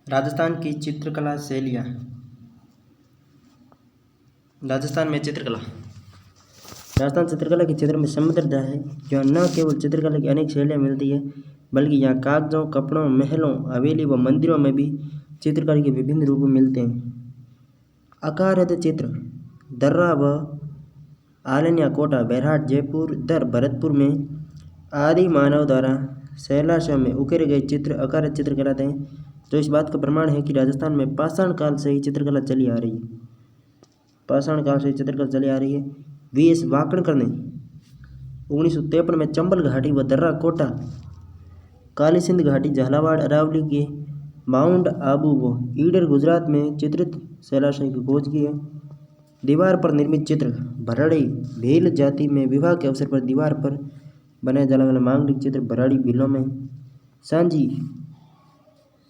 राजस्थान की चित्रकला शैलियाँ। राजस्थान में चित्रकला। राजस्थान चित्रकला के क्षेत्र में समृद्ध है, जहाँ न केवल चित्रकला की अनेक शैलियाँ मिलती है, बल्कि यहाँ कागजों, कपड़ों, महलों, हवेली व मंदिरों में भी चित्रकला के विभिन्न रूप मिलते हैं। आकारद चित्र दर्रा व आलन्या कोटा, बैरहाट, जयपुर, दर, भरतपुर में आदि मानव द्वारा शैलाशयों में उकेरे गए चित्र आकारद चित्र कहलाते हैं, जो इस बात का प्रमाण है कि राजस्थान में पाषाण काल से ही चित्रकला चली आ रही है। पाषाण काल से चित्रकला चली आ रही है। वी.एस. वाकणकर ने 1953 में चंबल घाटी व दर्रा कोटा, काली सिंध घाटी, झालावाड़, अरावली के माउंट आबू व ईडर, गुजरात में चित्रित शैलाशय की खोज की है। दीवार पर निर्मित चित्र भराड़ी भील जाति में विवाह के अवसर पर दीवार पर बनाए जाने वाला मांगलिक चित्र भराड़ी भीलों में।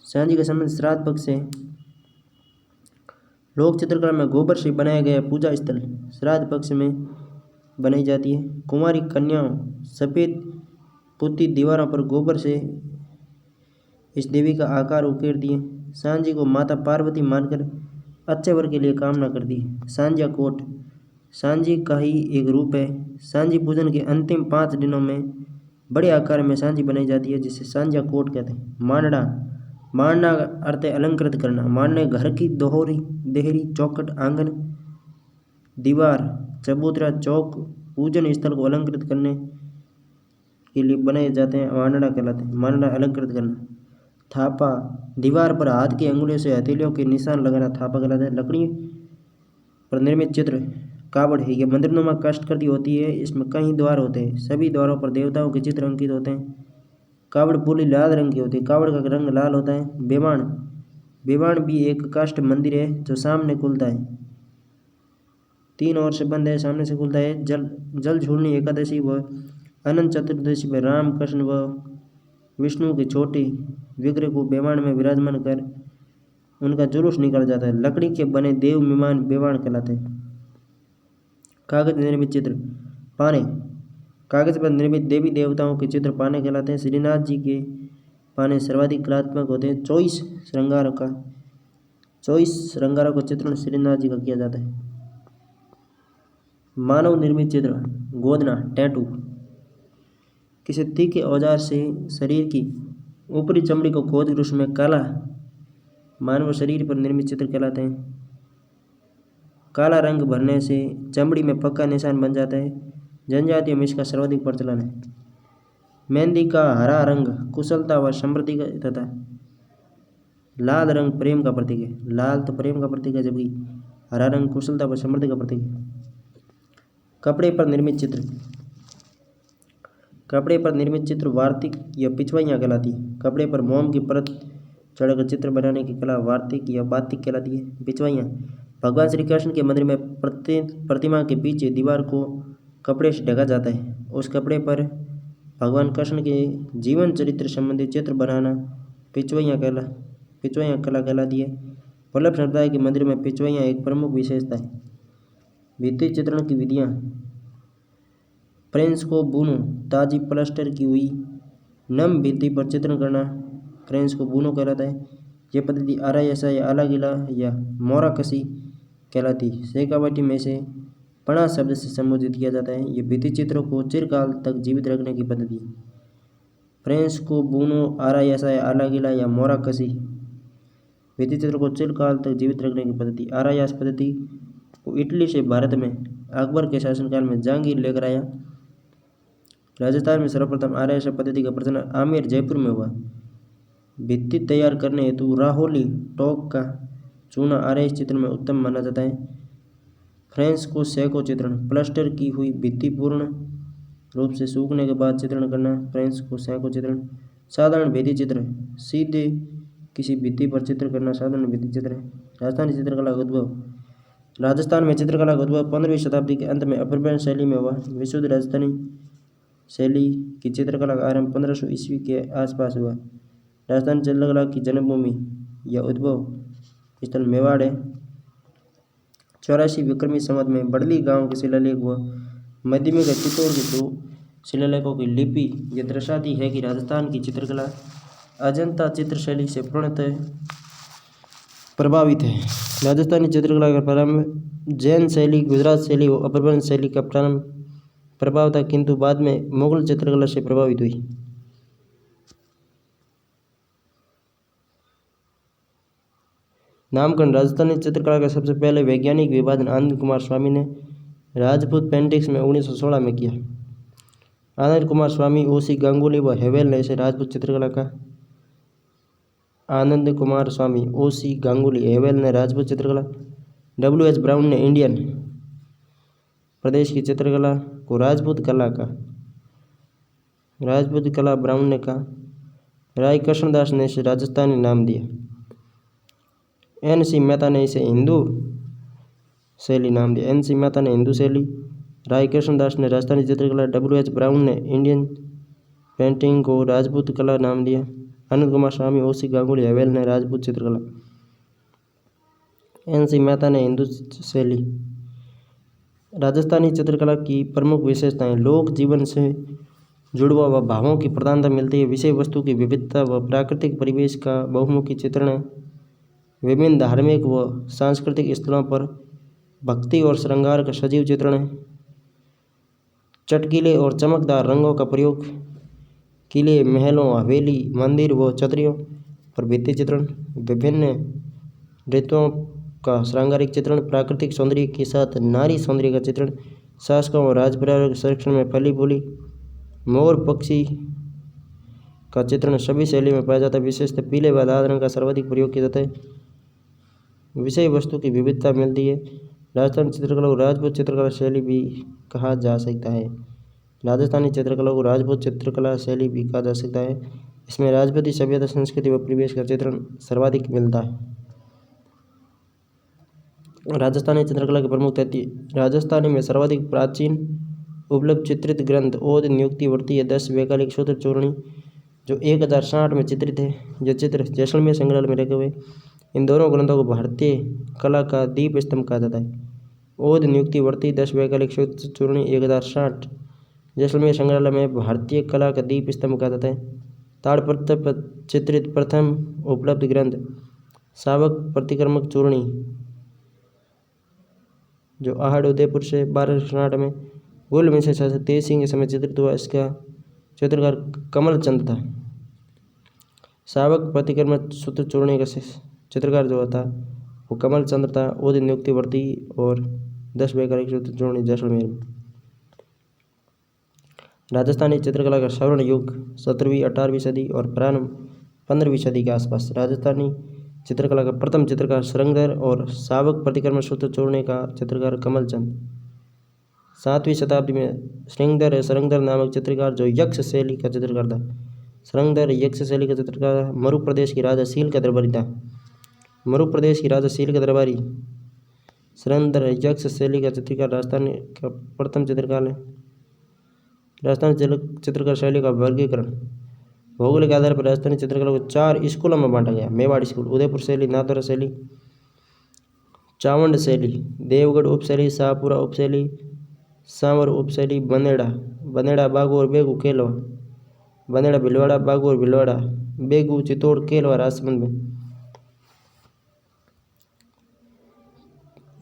सांझी का संबंध श्राद्ध पक्ष से। लोक चित्रकला में गोबर से बनाया गया पूजा स्थल श्राद्ध पक्ष में बनाई जाती है। कुंवारी कन्याओं सफ़ेद पुती दीवारों पर गोबर से इस देवी का आकार उकेरती है। सांझी को माता पार्वती मानकर अच्छे वर के लिए कामना करती है। सांझा कोट सांझी का ही एक रूप है। सांझी पूजन के अंतिम 5 दिनों में बड़े आकार में सांझी बनाई जाती है, जिसे सांझा कोट कहते हैं। मांडना अर्थ अलंकृत करना। मांडने घर की दोहरी देहरी चौखट, आंगन, दीवार, चबूतरा, चौक, पूजन स्थल को अलंकृत करने के लिए बनाए जाते हैं, मांडना कहलाते हैं। मांडना अलंकृत करना। थापा दीवार पर हाथ की अंगुलियों से हथेलियों के निशान लगाना थापा कहलाता है। लकड़ी पर निर्मित चित्र कावड़ है। यह मंदिरनुमा काष्ठकृति होती है। इसमें कई द्वार होते हैं। सभी द्वारों पर देवताओं के चित्र अंकित होते हैं। कावड़ पूरी लाल रंग की होती है। कावड़ का रंग लाल होता है। बेवाण भी एक काष्ठ मंदिर है जो सामने खुलता है, 3 ओर से बंद है, सामने से खुलता है। जल झूलनी एकादशी व अनंत चतुर्दशी में राम, कृष्ण व विष्णु के छोटे विग्रह को बेवाण में विराजमान कर उनका जुलूस निकाला जाता है। लकड़ी के बने देव विमान बेवाण कहलाते हैं। कागज निर्मित चित्र पाने कागज पर निर्मित देवी देवताओं के चित्र पाने कहलाते हैं। श्रीनाथ जी के पाने सर्वाधिक कलात्मक होते हैं। 24 श्रृंगारों का चित्रण श्रीनाथ जी का किया जाता है। मानव निर्मित चित्र गोदना टैटू किसी तीखे औजार से शरीर की ऊपरी चमड़ी को खोद कर उसमें काला मानव शरीर पर निर्मित चित्र कहलाते हैं। काला रंग भरने से चमड़ी में पक्का निशान बन जाता है। जनजातियों में इसका सर्वाधिक प्रचलन है। मेहंदी का हरा रंग कुशलता व समृद्धि का तथा लाल रंग प्रेम का प्रतीक है। लाल तो प्रेम का प्रतीक है, जबकि हरा रंग कुशलता व समृद्धि का प्रतीक है। कपड़े पर निर्मित चित्र वार्तिक या पिछवाइयाँ कहलाती है। कपड़े पर मोम की परत चढ़कर चित्र बनाने की कला वार्तिक या बातिक कहलाती है। पिछवाइयाँ भगवान श्री कृष्ण के मंदिर में प्रतिमा के पीछे दीवार को कपड़े से ढका जाता है। उस कपड़े पर भगवान कृष्ण के जीवन चरित्र संबंधी चित्र बनाना पिछवाइयाँ कला कहलाती है। वल्लभ समुदाय के मंदिर में पिछवाइयाँ एक प्रमुख विशेषता है। भित्ति चित्रण की विधियाँ फ्रेंस्को बूनो ताजी प्लास्टर की हुई नम भित्ति पर चित्रण करना फ्रेंस्को बूनो कहलाता है। यह पद्धति आरायसा या आला गिला या मोरा कसी कहलाती है। शेखावाटी में से पणा शब्द से संबोधित किया जाता है। ये भित्ति चित्रों को चिरकाल तक जीवित रखने की पद्धति है। फ्रेंस्को बूनो आरायसा या आला गिला या मोरा कसी भित्ति चित्रों को चिरकाल तक जीवित रखने की पद्धति। आरायास पद्धति को इटली से भारत में अकबर के शासनकाल में जहांगीर लेकर आया। राजस्थान में सर्वप्रथम आरायास पद्धति का प्रचलन आमेर जयपुर में हुआ। भित्ति तैयार करने हेतु राहोली टोक का चूना आरायस चित्र में उत्तम माना जाता है। फ्रेंस्को सैको चित्रण प्लास्टर की हुई भित्ति पूर्ण रूप से सूखने के बाद चित्रण करना फ्रेंस्को सैको चित्रण। साधारण भित्ति चित्र सीधे किसी भित्ति पर चित्र करना साधारण भित्ति चित्र है। राजस्थान में चित्रकला का उद्भव 15वीं शताब्दी के अंत में अपर्बन शैली में हुआ। विशुद्ध राजस्थानी शैली की चित्रकला का आरंभ 1500 ईस्वी के आसपास हुआ। राजस्थान चित्रकला की जन्मभूमि या उद्भव स्थल मेवाड़ है। 84 विक्रमी संवत में बड़ली गांव के शिलालेख व मध्यमी का चित्तौड़ के 2 शिलालेखों की लिपि यह दर्शाती है कि राजस्थान की चित्रकला अजंता चित्रशैली से पूर्णतः प्रभावित है। राजस्थानी चित्रकला का प्रारंभ जैन शैली, गुजरात शैली और अपभ्रंश शैली का प्रारंभ प्रभाव था, किंतु बाद में मुगल चित्रकला से प्रभावित हुई। नामकरण। राजस्थानी चित्रकला का सबसे पहले वैज्ञानिक विभाजन आनंद कुमार स्वामी ने राजपूत पेंटिंग्स में 1916 में किया। आनंद कुमार स्वामी, ओसी गांगुली व हेवेल ने इसे राजपूत चित्रकला का आनंद कुमार स्वामी, ओसी गांगुली, हेवेल ने राजपूत चित्रकला, W.H. ब्राउन ने इंडियन प्रदेश की चित्रकला को राजपूत कला ब्राउन ने कहा। राय कृष्णदास ने इसे राजस्थानी नाम दिया। N.C. मेहता ने इसे हिंदू शैली नाम दिया। N.C. मेहता ने हिंदू शैली, राय कृष्णदास ने राजस्थानी चित्रकला, W.H. ब्राउन ने इंडियन पेंटिंग को राजपूत कला नाम दिया। आनंद कुमार स्वामी, ओसी गांगुली, हेवेल ने राजपूत चित्रकला, N.C. मेहता ने हिंदू शैली। राजस्थानी चित्रकला की प्रमुख विशेषताएं। लोक जीवन से जुड़वा व भावों की प्रधानता मिलती है। विषय वस्तु की विविधता व प्राकृतिक परिवेश का बहुमुखी चित्रण है। विभिन्न धार्मिक व सांस्कृतिक स्थलों पर भक्ति और श्रृंगार का सजीव चित्रण है। चटकीले और चमकदार रंगों का प्रयोग। किले, महलों, हवेली, मंदिर व छतरियों पर भित्ति चित्रण। विभिन्न ऋतुओं का श्रृंगारिक चित्रण। प्राकृतिक सौंदर्य के साथ नारी सौंदर्य का चित्रण। शासकों और राजपरिवार के संरक्षण में फली फूली मोर पक्षी का चित्रण सभी शैली में पाया जाता है। विशेषतः पीले व लाल रंग का सर्वाधिक प्रयोग किया जाता है। विषय वस्तु की विविधता मिलती है। राजस्थानी चित्रकला को राजपूत चित्रकला शैली भी कहा जा सकता है। राजस्थानी चित्रकला को राजपूत चित्रकला शैली भी कहा जा सकता है। इसमें राजपूती सभ्यता, संस्कृति व परिवेश का चित्रण सर्वाधिक मिलता है। राजस्थानी चित्रकला के प्रमुख तथ्य। राजस्थानी में सर्वाधिक प्राचीन उपलब्ध चित्रित ग्रंथ ओद नियुक्तिवर्ती है 10 वैकल्पिक सूत्र चूर्णी जो 1060 में चित्रित है। ये चित्र जैसलमेर संग्रहालय में रखे हुए। इन दोनों ग्रंथों को भारतीय कला का दीप स्तंभ कहा जाता है। ओद नियुक्तिवर्ती 10 वैकल्पिक सूत्र चूर्णी 1060 जैसलमेर संग्रहालय में भारतीय कला का दीप स्तंभ कहा जाता है। ताड़पत्र पर चित्रित प्रथम उपलब्ध ग्रंथ शावक प्रतिक्रमक चूर्णी जो आहड़ उदयपुर से 1260 में गुल से शासक तेज सिंह के समय चित्रित हुआ। इसका चित्रकार कमल चंद था। शावक प्रतिक्रमक सूत्र चूर्णी का चित्रकार जो था वो कमल चंद्र था। ओद नियुक्तिवर्ती और 10 वैकल्पिक सूत्र चूर्णी जैसलमेर में। राजस्थानी चित्रकला का स्वर्ण युग 17वीं 18वीं सदी और प्रारंभ 15वीं सदी के आसपास। राजस्थानी चित्रकला का प्रथम चित्रकार श्रृंगधर और शावक प्रतिक्रमण सूत्र चूर्णी का चित्रकार कमल चंद। 7वीं शताब्दी में श्रृंगधर नामक चित्रकार जो यक्ष शैली का चित्रकार था। श्रृंगधर यक्ष शैली का चित्रकार मरु प्रदेश की राजा सील का दरबारी था। मरु प्रदेश की राजा सील का दरबारी श्रृंगधर यक्ष शैली का चित्रकार राजस्थान का प्रथम चित्रकार है। राजस्थानी चित्रकार शैली का वर्गीकरण। भौगोलिक के आधार पर राजस्थानी चित्रकला को 4 स्कूलों में बांटा गया। मेवाड़ स्कूल, उदयपुर शैली, नाथद्वारा शैली, चावंड शैली, देवगढ़ उपशैली, शाहपुरा उपशैली, सांवर उपशैली, बंदेड़ा बागू और बेगू केलवा, बंदेड़ा भिलवाड़ा बागू और भिलवाड़ा, बेगू चित्तौड़ केलवा राजसमंद में,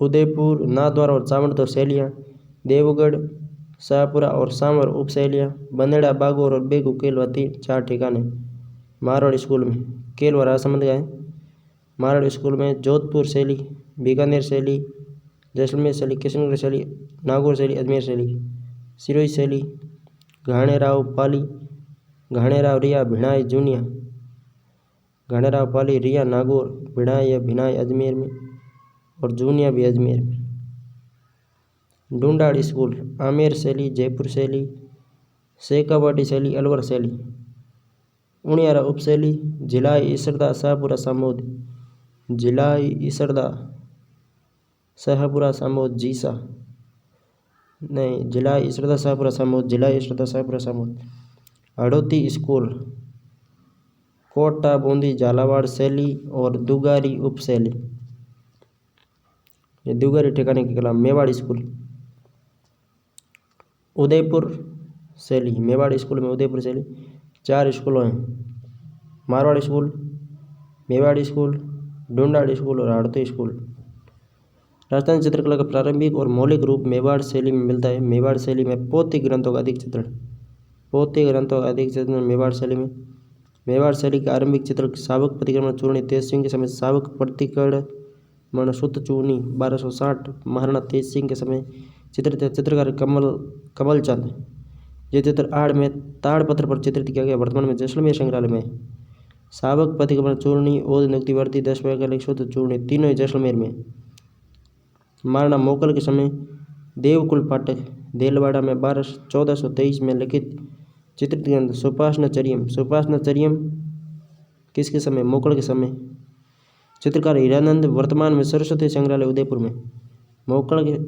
उदयपुर नाथद्वारा और चावंड तो शैलियाँ, देवगढ़, शाहपुरा और सांवर उपशैलियाँ, बंदेड़ा बागौर और बेगू केलवा 4 ठिकाने। मारवाड़ स्कूल में केलवा राजसमंद का है। मारवाड़ स्कूल में जोधपुर शैली, बीकानेर शैली, जैसलमेर शैली, किशनगढ़ शैली, नागौर शैली, अजमेर शैली, सिरोही शैली, घाणेराव पाली, घाणेराव रिया भिणाई जूनिया, घाणेराव पाली रिया नागौर, भिणाई या भिनाई अजमेर में और जूनिया भी अजमेर में। डूंडाड़ स्कूल, आमेर शैली, जयपुर शैली, शेखावाटी शैली, अलवर शैली, उनियारा उपशैली, जिलाई इसरदा शाहपुरा सामोद, जिलाई इसरदा शाहपुरा सामोद जीसा नहीं, जिलाई इसरदा शाहपुरा सामोद, जिलाई इसरदा शाहपुरा सामोद। हड़ौती स्कूल, कोटा बूंदी झालावाड़ शैली और दुगारी उपशैली। ये दुगारी ठिकाने की कला। मेवाड़ स्कूल, उदयपुर शैली, मेवाड़ स्कूल में उदयपुर शैली 4 स्कूलों हैं। Marwar school, Mewar school, Dhundhar school और हाड़तो स्कूल। राजस्थानी चित्रकला का प्रारंभिक और मौलिक रूप मेवाड़ शैली में मिलता है। मेवाड़ शैली में पौतिक ग्रंथों का अधिक चित्रण, पौतिक ग्रंथों का अधिक चित्रण मेवाड़ शैली में। मेवाड़ शैली के आरंभिक चित्र सावक प्रतिक्रमण चूर्णी तेज सिंह के समय सावक प्रतिक्रमण शुद्ध चूर्णी 1260 महाराणा तेज सिंह के समय चित्रित है। चित्रकार कमल चंद। ये चित्र आड़ में ताड़पत्र पर चित्रित किया गया, वर्तमान में जैसलमेर संग्रहालय में। सावक प्रतिक्रमण चूर्णी ओद नियुक्तिवर्ती 10 वैकल्पिक शुद्ध चूर्णी तीनों ही जैसलमेर में। महाराणा मोकल के समय देवकुल पाठक देलवाड़ा में 1423 में लिखित चित्रित ग्रंथ सुपासनाचर्यम। सुपासनाचर्यम किसके समय? मोकल के समय। चित्रकार हीरानंद, वर्तमान में सरस्वती संग्रहालय उदयपुर में। मोकल के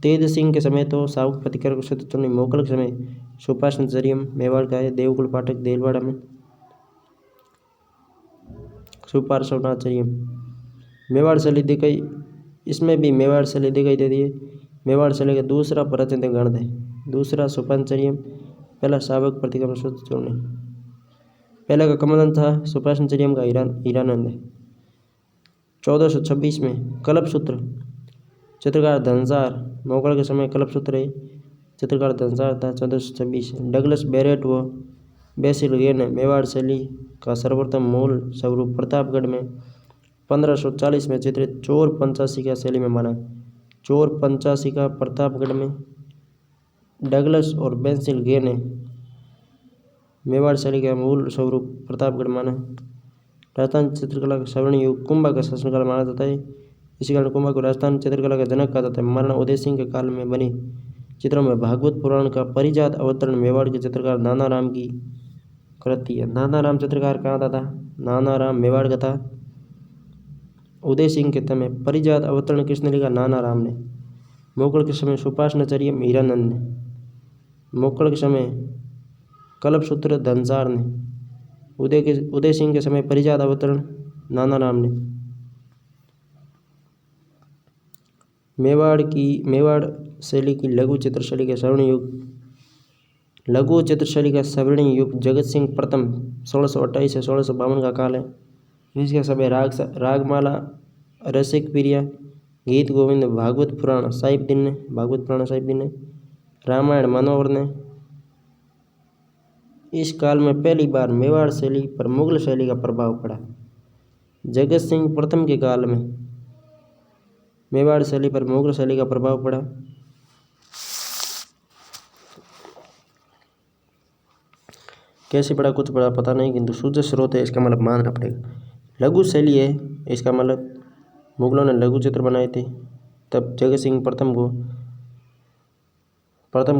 तेज सिंह के समय तो सावक प्रतिक्रमण शुद्ध चूर्णी, मोकल के समय सुपासनाचर्यम मेवाड़ का है। देवकुल पाठक देलवाड़ा में सुपासनाचर्यम। मेवाड़ शैली दिखाई, इसमें भी मेवाड़ शैली दिखाई देती है। मेवाड़ शैली का दूसरा प्राचीनतम ग्रंथ है, दूसरा सुपासनाचर्यम, पहला सावक प्रतिक्रमण शुद्ध चूर्णी। पहले का कमलन था, सुपासनाचर्यम का हीरानंद है। 1426 में कल्पसूत्र, चित्रकार धनसार। मोकल के समय कल्पसूत्र है, चित्रकार धनसार था। 1426 डगलस बैरेट व बेसिल गेन ने मेवाड़ शैली का सर्वप्रथम मूल स्वरूप प्रतापगढ़ में 1540 में चित्रित चोर पंचाशिका शैली में माना। चोर पंचाशिका प्रतापगढ़ में डगलस और बेसिल गे ने मेवाड़ शैली का मूल स्वरूप प्रतापगढ़ माना। राजस्थान चित्रकला का स्वर्ण युग कुंभा का शासनकाल माना जाता है। इसी कारण कुंभा को राजस्थान चित्रकला का जनक कहा जाता है। महाराणा उदय सिंह के काल में बने चित्रों में भागवत पुराण का परिजात अवतरण मेवाड़ के चित्रकार नानाराम की कृति है। नानाराम चित्रकार कहाँ था? नानाराम मेवाड़ का था। उदय सिंह के समय परिजात अवतरण किसने लिखा? नानाराम ने। मोकल के समय सुपासनाचर्यम हीरानंद ने। मोकल के समय कल्पसूत्र धनसार ने। उदय सिंह के समय परिजात अवतरण नानाराम ने। मेवाड़ शैली की लघु चित्रशैली का स्वर्ण युग, लघु चित्रशैली का स्वर्ण युग जगत सिंह प्रथम 1628 से 1652 का काल है। इसके समय रागमाला, रसिक प्रिया, गीत गोविंद, भागवत पुराण साहिबदीन ने, रामायण मनोहर ने। इस काल में पहली बार मेवाड़ शैली पर मुगल शैली का प्रभाव पड़ा। जगत सिंह प्रथम के काल में मेवाड़ शैली पर मुगल शैली का प्रभाव पड़ा। कैसे पड़ा कुछ बड़ा पता नहीं, किंतु शुद्ध स्रोत है, इसका मतलब मानना पड़ेगा। लघु शैली है, इसका मतलब मुगलों ने लघु चित्र बनाए थे, तब जगत सिंह प्रथम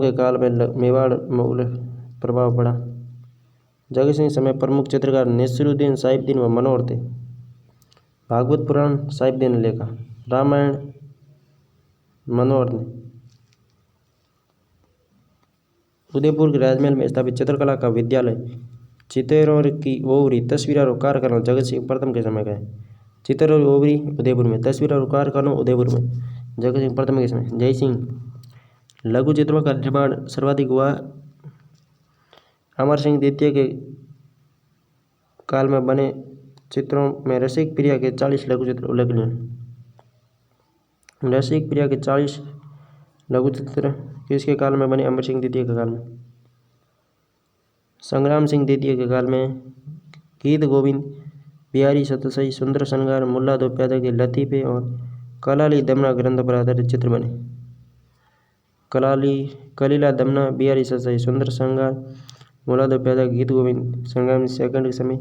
के काल में मेवाड़ मुगल प्रभाव पड़ा। जगत सिंह समय प्रमुख चित्रकार नसीरुद्दीन, साहिबदीन व मनोहर थे। भागवत पुराण साहिबदीन ने लिखा, रामायण मनोहर ने। उदयपुर के राजमहल में स्थापित चित्रकला का विद्यालय चित्तौर की ओवरी तस्वीर और कारखाना जगत सिंह प्रथम के समय का है। चित्तौर ओवरी उदयपुर में, तस्वीर और कारखाना उदयपुर में, जगत सिंह प्रथम के समय। जय सिंह। लघु चित्रों का निर्माण सर्वाधिक हुआ अमर सिंह द्वितीय के काल में बने चित्रों में रसिक प्रिया के 40 लघु चित्र उल्लेखनीय हैं। रसिक प्रिया के 40 लघु चित्र किसके काल में बने? अमर सिंह द्वितीय के काल में। संग्राम सिंह द्वितीय के काल में गीत गोविंद, बिहारी सतसई, सुंदर श्रृंगार, मुल्ला दो प्यादा के लतीफे और कलाली दमना ग्रंथों पर आधारित चित्र बने। कलीला दमना, बिहारी सतसई, सुंदर श्रृंगार, मुल्ला दो प्यादा, गीत गोविंद। संग्राम सेकंड के समय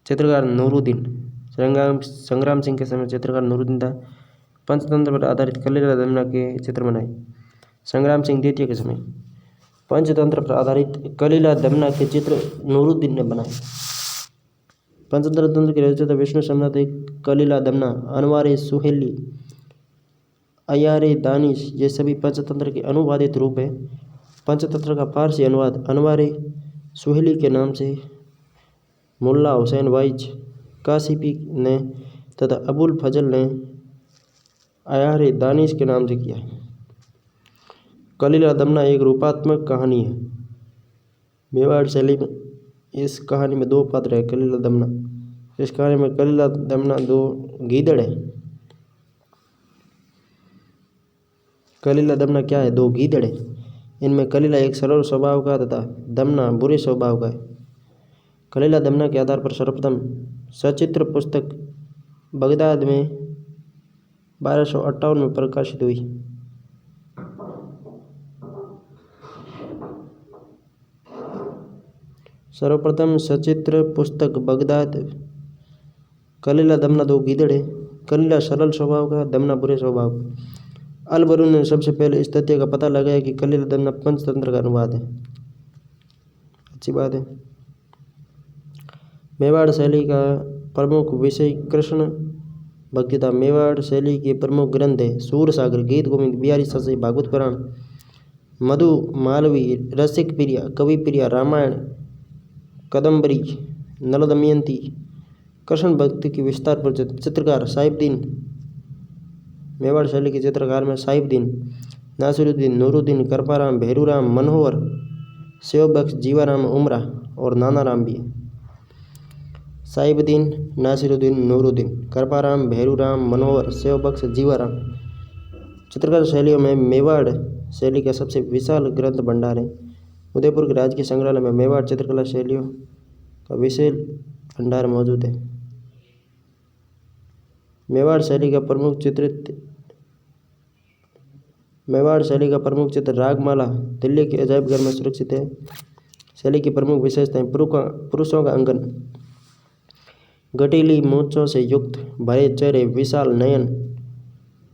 चित्रकार नूरुद्दीन। संग्राम सिंह के समय चित्रकार नूरुद्दीन था। पंचतंत्र पर आधारित कलीला दमना के चित्र बनाए। संग्राम सिंह द्वितीय के समय पंचतंत्र पर आधारित कलीला दमना के चित्र नूरुद्दीन ने बनाए। पंचतंत्र के रचयिता विष्णु सोमनाथ, कलीला दमना, अनवारे सुहेली, अयारे दानिश, ये सभी पंचतंत्र के अनुवादित रूप है। पंचतंत्र का फारसी अनुवाद अनवारे सुहेली के नाम से मुल्ला हुसैन वाइज काशिफी ने तथा अबुल फजल ने अयारे दानिश के नाम से किया है। कलीला दमना एक रूपात्मक कहानी है। मेवाड़ शैली में इस कहानी में दो पात्र है, कलीला दमना इस कहानी में कलीला दमना दो गीदड़ है। कलीला दमना क्या है? दो गीदड़ है। इनमें कलीला एक सरल स्वभाव का तथा दमना बुरे स्वभाव का है। कलीला दमना के आधार पर सर्वप्रथम सचित्र पुस्तक बगदाद में 1258 में प्रकाशित हुई। सर्वप्रथम सचित्र पुस्तक बगदाद। कलीला दमना दो गीदड़ है। कलीला सरल स्वभाव का, दमना बुरे स्वभाव का। अल बरून ने सबसे पहले इस तथ्य का पता लगाया कि कलीला दमना पंचतंत्र का अनुवाद है। अच्छी बात है। मेवाड़ शैली का प्रमुख विषय कृष्ण भक्ति था। मेवाड़ शैली के प्रमुख ग्रंथ है सूर सागर, गीत गोविंद, बिहारी ससई, भागवत पुराण, मधु मालवी, रसिक प्रिया, कवि प्रिया, रामायण, कदम्बरी, नल दमयंती। कृष्ण भक्ति की विस्तार पर चित्रकार साहिबदीन। मेवाड़ शैली के चित्रकार में साहिबदीन, नासिरुद्दीन, नूरुद्दीन, कृपाराम, भैरूराम, मनोहर, शिवबख्श, जीवाराम उमरा और नानाराम भी है। साहिबदीन, नासिरुद्दीन, नूरुद्दीन, कृपाराम, भैरूराम, मनोहर, शिवबख्श, जीवाराम। चित्रकार शैलियों में मेवाड़ शैली का सबसे विशाल ग्रंथ भंडार है। उदयपुर के राजकीय संग्रहालय में मेवाड़ चित्रकला शैलियों का विशाल भंडार मौजूद है। मेवाड़ शैली का प्रमुख चित्र रागमाला दिल्ली के अजायब घर में सुरक्षित है। शैली की प्रमुख विशेषताएं पुरुषों का अंगन, गठीली मूंछों से युक्त भरे चेहरे, विशाल नयन,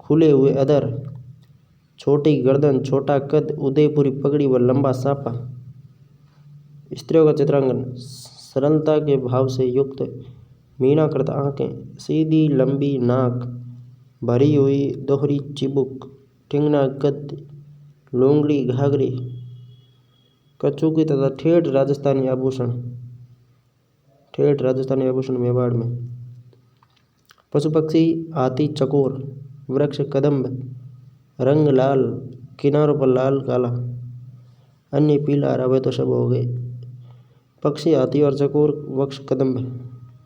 खुले हुए अधर, छोटी गर्दन, छोटा कद, उदयपुरी पगड़ी व लंबा साफा। स्त्रियों का चित्रांकन सरलता के भाव से युक्त मीनाकृत आंखें, सीधी लंबी नाक, भरी हुई दोहरी चिबुक, ठिंगना कद, लोंगड़ी घाघरी, कचूकी तथा ठेठ राजस्थानी आभूषण मेवाड़ में। पशु पक्षी हाथी, चकोर, वृक्ष कदम्ब, रंग लाल, किनारों पर लाल काला, अन्य पीला, हरा तो सब हो गए। पक्षी हाथी और चकोर, वृक्ष कदम्ब।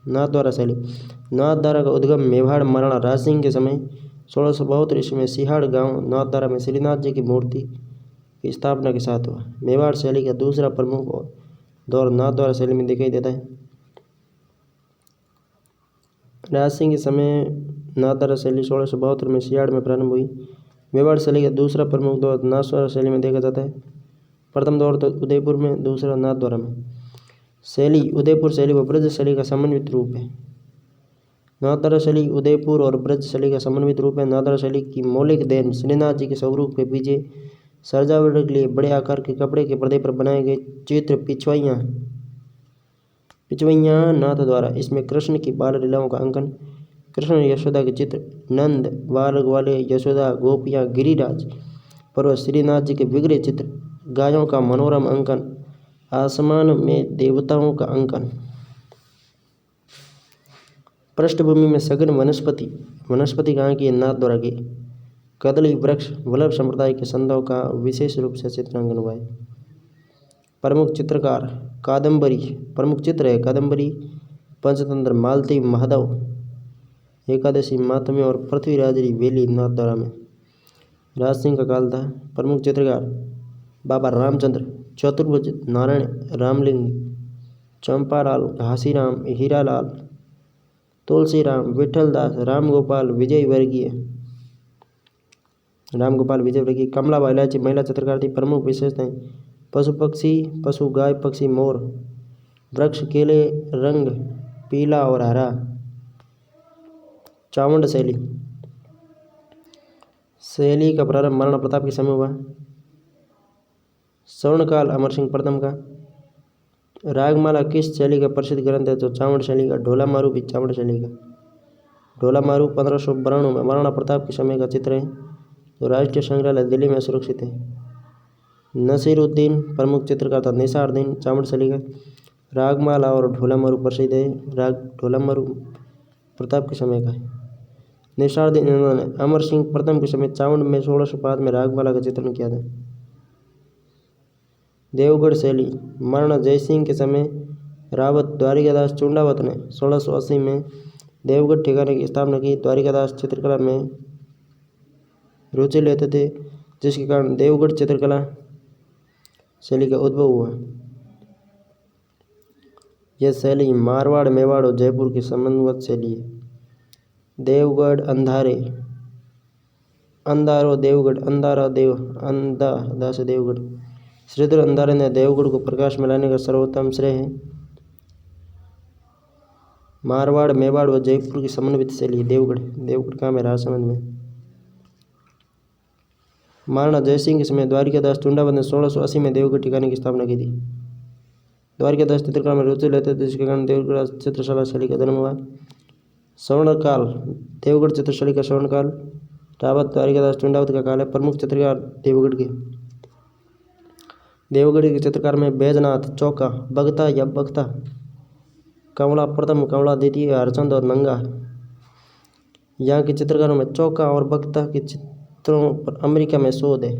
नाथद्वारा शैली। नाथद्वारा का उद्गम मेवाड़ महाराणा राज सिंह के समय 1672 ईस्वी में सिहाड़ गांव नाथद्वारा में श्रीनाथ जी की मूर्ति की स्थापना के साथ हुआ। मेवाड़ शैली का दूसरा प्रमुख दौर नाथद्वारा शैली में दिखाई देता है। राज सिंह के समय नाथद्वारा शैली 1672 में सिहाड़ में प्रारंभ हुई। मेवाड़ शैली का दूसरा प्रमुख दौर नाथद्वारा शैली में देखा जाता है। प्रथम दौर तो उदयपुर में, दूसरा नाथद्वारा में। शैली उदयपुर शैली व ब्रज शैली का समन्वित रूप है। नाथद्वारा शैली उदयपुर और ब्रज शैली का समन्वित रूप है। नाथद्वारा शैली की मौलिक देन श्रीनाथ जी के स्वरूप के पीछे सजावट के लिए बड़े आकार के कपड़े के पर्दे पर बनाए गए चित्र पिछवैयाँ नाथद्वारा। इसमें कृष्ण की बाल लीलाओं का अंकन, कृष्ण और यशोदा के चित्र, नंद, बालक वाले, यशोदा, गोपियाँ, गिरिराज पर्वत, श्रीनाथ जी के विग्रह चित्र, गायों का मनोरम अंकन, आसमान में देवताओं का अंकन। पृष्ठभूमि में सघन वनस्पति कहाँ की है? नाथद्वारा की। कदली वृक्ष, वल्लभ संप्रदाय के संतों का विशेष रूप से चित्रांकन हुआ है। प्रमुख चित्रकार कादम्बरी, प्रमुख चित्र है कादम्बरी, पंचतंत्र, मालती, महादेव, एकादशी, मातमी और पृथ्वीराजरी वेली नाथद्वारा में। राज सिंह का काल था। प्रमुख चित्रकार बाबा रामचंद्र, चतुर्भुज, नारायण, रामलिंग, चंपालाल, घासीराम, हीरालाल, तुलसीराम, विठलदास, रामगोपाल विजय वर्गीय, कमलाबाई इलायची महिला चित्रकार थी। प्रमुख विशेषताएं पशु गाय, पक्षी, मोर, वृक्ष, केले, रंग पीला और हरा। चावंड शैली का प्रारंभ महाराणा प्रताप के समय हुआ। स्वर्णकाल अमर सिंह प्रथम का। रागमाला किस शैली का प्रसिद्ध ग्रंथ है? तो चावंड शैली का। ढोला मारू भी चावंड शैली का। ढोला मारू 1592 में महाराणा प्रताप के समय का चित्र है, तो राष्ट्रीय संग्रहालय दिल्ली में सुरक्षित है। नसीरुद्दीन प्रमुख चित्रकार था। निसारुद्दीन चावंड शैली का। रागमाला और ढोला मारू प्रसिद्ध है। ढोला मारू प्रताप के समय का है। निसारुद्दीन ने अमर सिंह प्रथम के समय चावंड में 1605 में रागमाला का चित्रण किया था। देवगढ़ शैली महाराणा जयसिंह के समय रावत द्वारिकादास चुंडावत ने 1680 में देवगढ़ ठिकाने की स्थापना की। द्वारिकादास चित्रकला में रुचि लेते थे, जिसके कारण देवगढ़ चित्रकला शैली का उद्भव हुआ। यह शैली मारवाड़, मेवाड़ और जयपुर की समन्वित शैली है। देवगढ़ अंधारे, अंधारो देवगढ़, अंधारा देव, अंधा से देवगढ़। श्रीधर अंधारे ने देवगढ़ को प्रकाश में लाने का सर्वोत्तम श्रेय है। मारवाड़, मेवाड़ और जयपुर की समन्वित शैली। देवगढ़ कहाँ में? राजसमंद में। महाराणा जयसिंह के समय द्वारिकादास चुंडावत ने 1680 में देवगढ़ ठिकाने की स्थापना की थी। द्वारिकादास चित्रकला में रुचि लेते थे, जिसके कारण देवगढ़ चित्रशाला शैली का जन्म हुआ। स्वर्णकाल, देवगढ़ चित्रशैली का स्वर्णकाल रावत द्वारिकादास चुंडावत का काल है। प्रमुख चित्रकार देवगढ़ के चित्रकार में बैजनाथ, चौका, बगता या बगता, कंवड़ा प्रथम, कंवड़ा द्वितीय, हरचंद और नंगा। यहाँ के चित्रकारों में चौका और बगता के चित्रों पर अमेरिका में शोध है।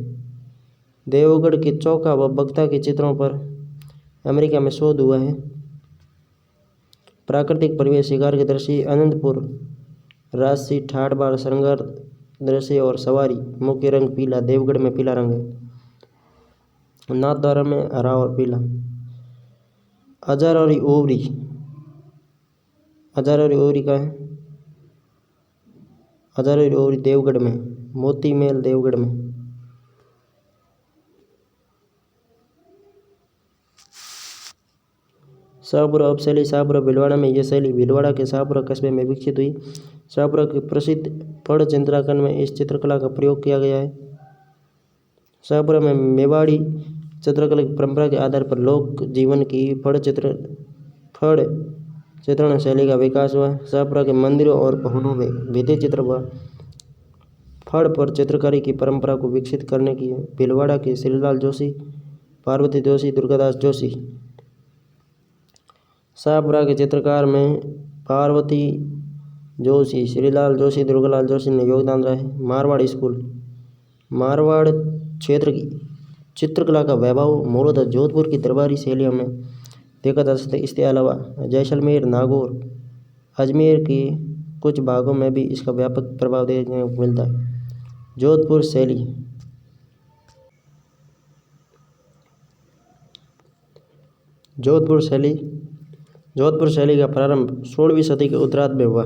देवगढ़ के चौका व बगता के चित्रों पर अमेरिका में शोध हुआ है। प्राकृतिक परिवेश, शिकार के दृश्य, अनंतपुर, राजसी, ठाठ बाढ़, श्रृंगार दृश्य और सवारी। मुख्य रंग पीला, देवगढ़ में पीला रंग है। नाथद्वारा में हरा और पीला। अजारौरी ओवरी, अजारौरी ओवरी का है? अजारौरी ओवरी देवगढ़ में। मोती महल देवगढ़ में। शाहपुरा उपशैली, शाहपुरा भीलवाड़ा में। यह शैली भीलवाड़ा के शाहपुरा कस्बे में विकसित हुई। शाहपुरा के प्रसिद्ध फड़ चित्रांकन में इस चित्रकला का प्रयोग किया गया है। शाहपुरा में मेवाड़ी चित्रकला की परंपरा के आधार पर लोक जीवन की फड़ चित्रण शैली का विकास हुआ। शाहपुरा के मंदिरों और भवनों में भित्ति चित्र व फड़ पर चित्रकारी की परंपरा को विकसित करने की भीलवाड़ा के श्रीलाल जोशी, पार्वती जोशी, दुर्गादास जोशी। शाहपुरा के चित्रकार में पार्वती जोशी, श्रीलाल जोशी, दुर्गालाल जोशी ने योगदान रहा है। मारवाड़ स्कूल, मारवाड़ क्षेत्र की चित्रकला का वैभव मूलतः जोधपुर की दरबारी शैलियों में देखा जा सकता है। इसके अलावा जैसलमेर, नागौर, अजमेर के कुछ भागों में भी इसका व्यापक प्रभाव देखने को मिलता है। जोधपुर शैली, जोधपुर शैली का प्रारंभ 16वीं सदी के उत्तरार्ध में हुआ।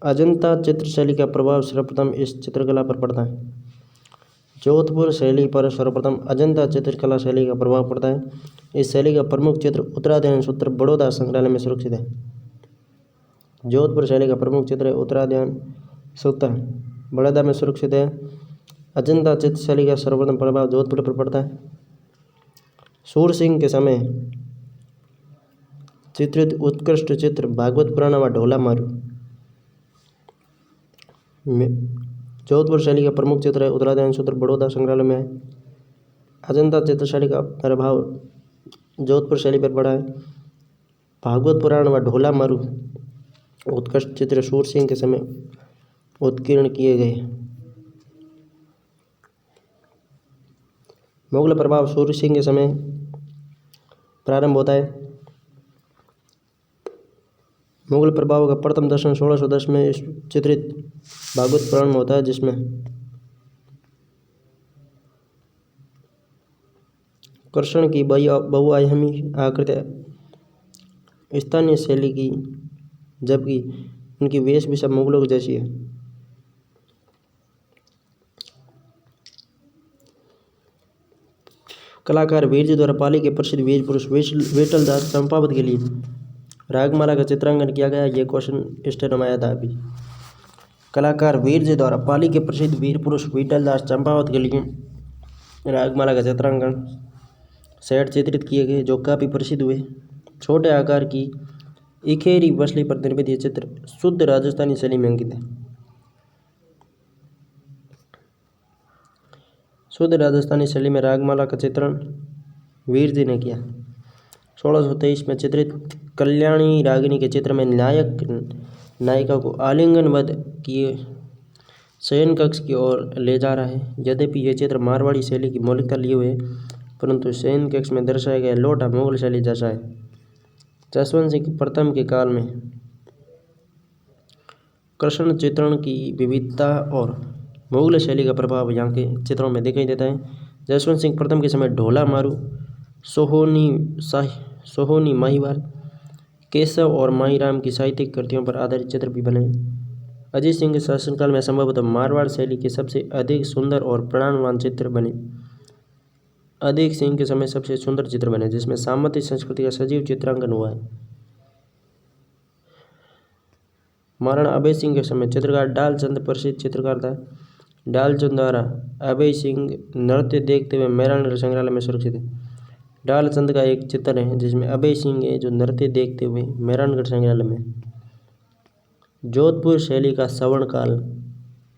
अजंता चित्रशैली का प्रभाव सर्वप्रथम इस चित्रकला पर पड़ता है। जोधपुर शैली पर सर्वप्रथम अजंता चित्रकला शैली का प्रभाव पड़ता है। इस शैली का प्रमुख चित्र उत्तराध्ययन सूत्र बड़ौदा संग्रहालय में सुरक्षित है। जोधपुर शैली का प्रमुख चित्र उत्तराध्ययन सूत्र बड़ौदा में सुरक्षित है। अजंता चित्रशैली का सर्वप्रथम प्रभाव जोधपुर पर पड़ता है। सूर सिंह के समय चित्रित उत्कृष्ट चित्र भागवत पुराण व ढोला मारू। जोधपुर शैली का प्रमुख चित्र है उत्तराध्ययन सूत्र बड़ौदा संग्रहालय में है। अजंता चित्रशैली का प्रभाव जोधपुर शैली पर पड़ा है। भागवत पुराण व ढोला मारू उत्कृष्ट चित्र सूर सिंह के समय उत्कीर्ण किए गए। मुगल प्रभाव सूर सिंह के समय प्रारंभ होता है। मुगल प्रभाव का प्रथम दर्शन 1610 में चित्रित भागवत पुराण में होता है, जिसमें कृष्ण की बहुआयामी आकृति स्थानीय शैली की, जबकि उनकी वेशभूषा मुगलों की जैसी है। कलाकार वीर जी द्वारा पाली के प्रसिद्ध वीर पुरुष विठलदास चंपावत के लिए रागमाला का चित्रांकन किया गया। ये क्वेश्चन स्टेट में आया था अभी। कलाकार वीर जी द्वारा पाली के प्रसिद्ध वीर पुरुष विठलदास चंपावत के लिए रागमाला का चित्रांकन सेट चित्रित किए गए, जो काफ़ी प्रसिद्ध हुए। छोटे आकार की इखेरी बसली पर निर्मित ये चित्र शुद्ध राजस्थानी शैली में अंकित है। शुद्ध राजस्थानी शैली में रागमाला का चित्रण वीर जी ने किया। 1623 में चित्रित कल्याणी रागिनी के चित्र में नायक नायिका को आलिंगनबद्ध किए शयन कक्ष की ओर ले जा रहा है। यद्यपि यह चित्र मारवाड़ी शैली की मौलिकता लिए हुए, परंतु शयन कक्ष में दर्शाया गया लोटा मुगल शैली जैसा है। जसवंत सिंह प्रथम के काल में कृष्ण चित्रण की विविधता और मुगल शैली का प्रभाव यहाँ के चित्रों में दिखाई देता है। जसवंत सिंह प्रथम के समय ढोला मारू, सोहोनी माहीवाल, केशव और माहीराम की साहित्यिक कृतियों पर आधारित चित्र भी बने। अजीत सिंह के शासनकाल में संभवतः मारवाड़ शैली के सबसे अधिक सुंदर और प्राणवान चित्र बने। अजीत सिंह के समय सबसे सुंदर चित्र बने जिसमें सामंती संस्कृति का सजीव चित्रांकन हुआ है। महाराणा अभय सिंह के समय चित्रकार डालचंद प्रसिद्ध चित्रकार था। डालचंद द्वारा अभय सिंह नृत्य देखते हुए मेहरानगढ़ संग्रहालय में सुरक्षित है। डालचंद का एक चित्र है जिसमें अभय सिंह है जो नृत्य देखते हुए मेहरानगढ़ संग्रहालय में। जोधपुर शैली का सवर्ण काल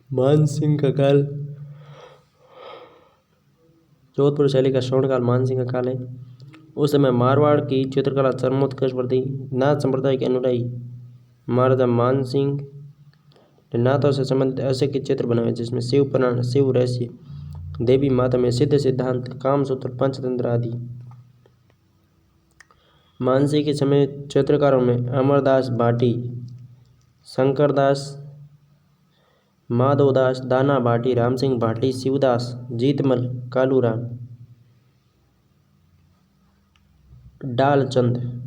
मानसिंह का काल। जोधपुर शैली का स्वर्ण काल मानसिंह का काल है। उस समय मारवाड़ की चित्रकला चरमोत्कर्ष पर थी। नाथ संप्रदाय के अनुयायी महाराजा मानसिंह ने नाथों से संबंधित अशक्य चित्र बनाए जिसमें शिव पुराण, शिव रहस्य, देवी माता में सिद्ध सिद्धांत, कामसूत्र, पंचतंत्र आदि। मानसिंह के समय चित्रकारों में अमरदास भाटी, शंकरदास, माधवदास, दाना भाटी, रामसिंह भाटी, शिवदास, जीतमल, कालूराम, डालचंद।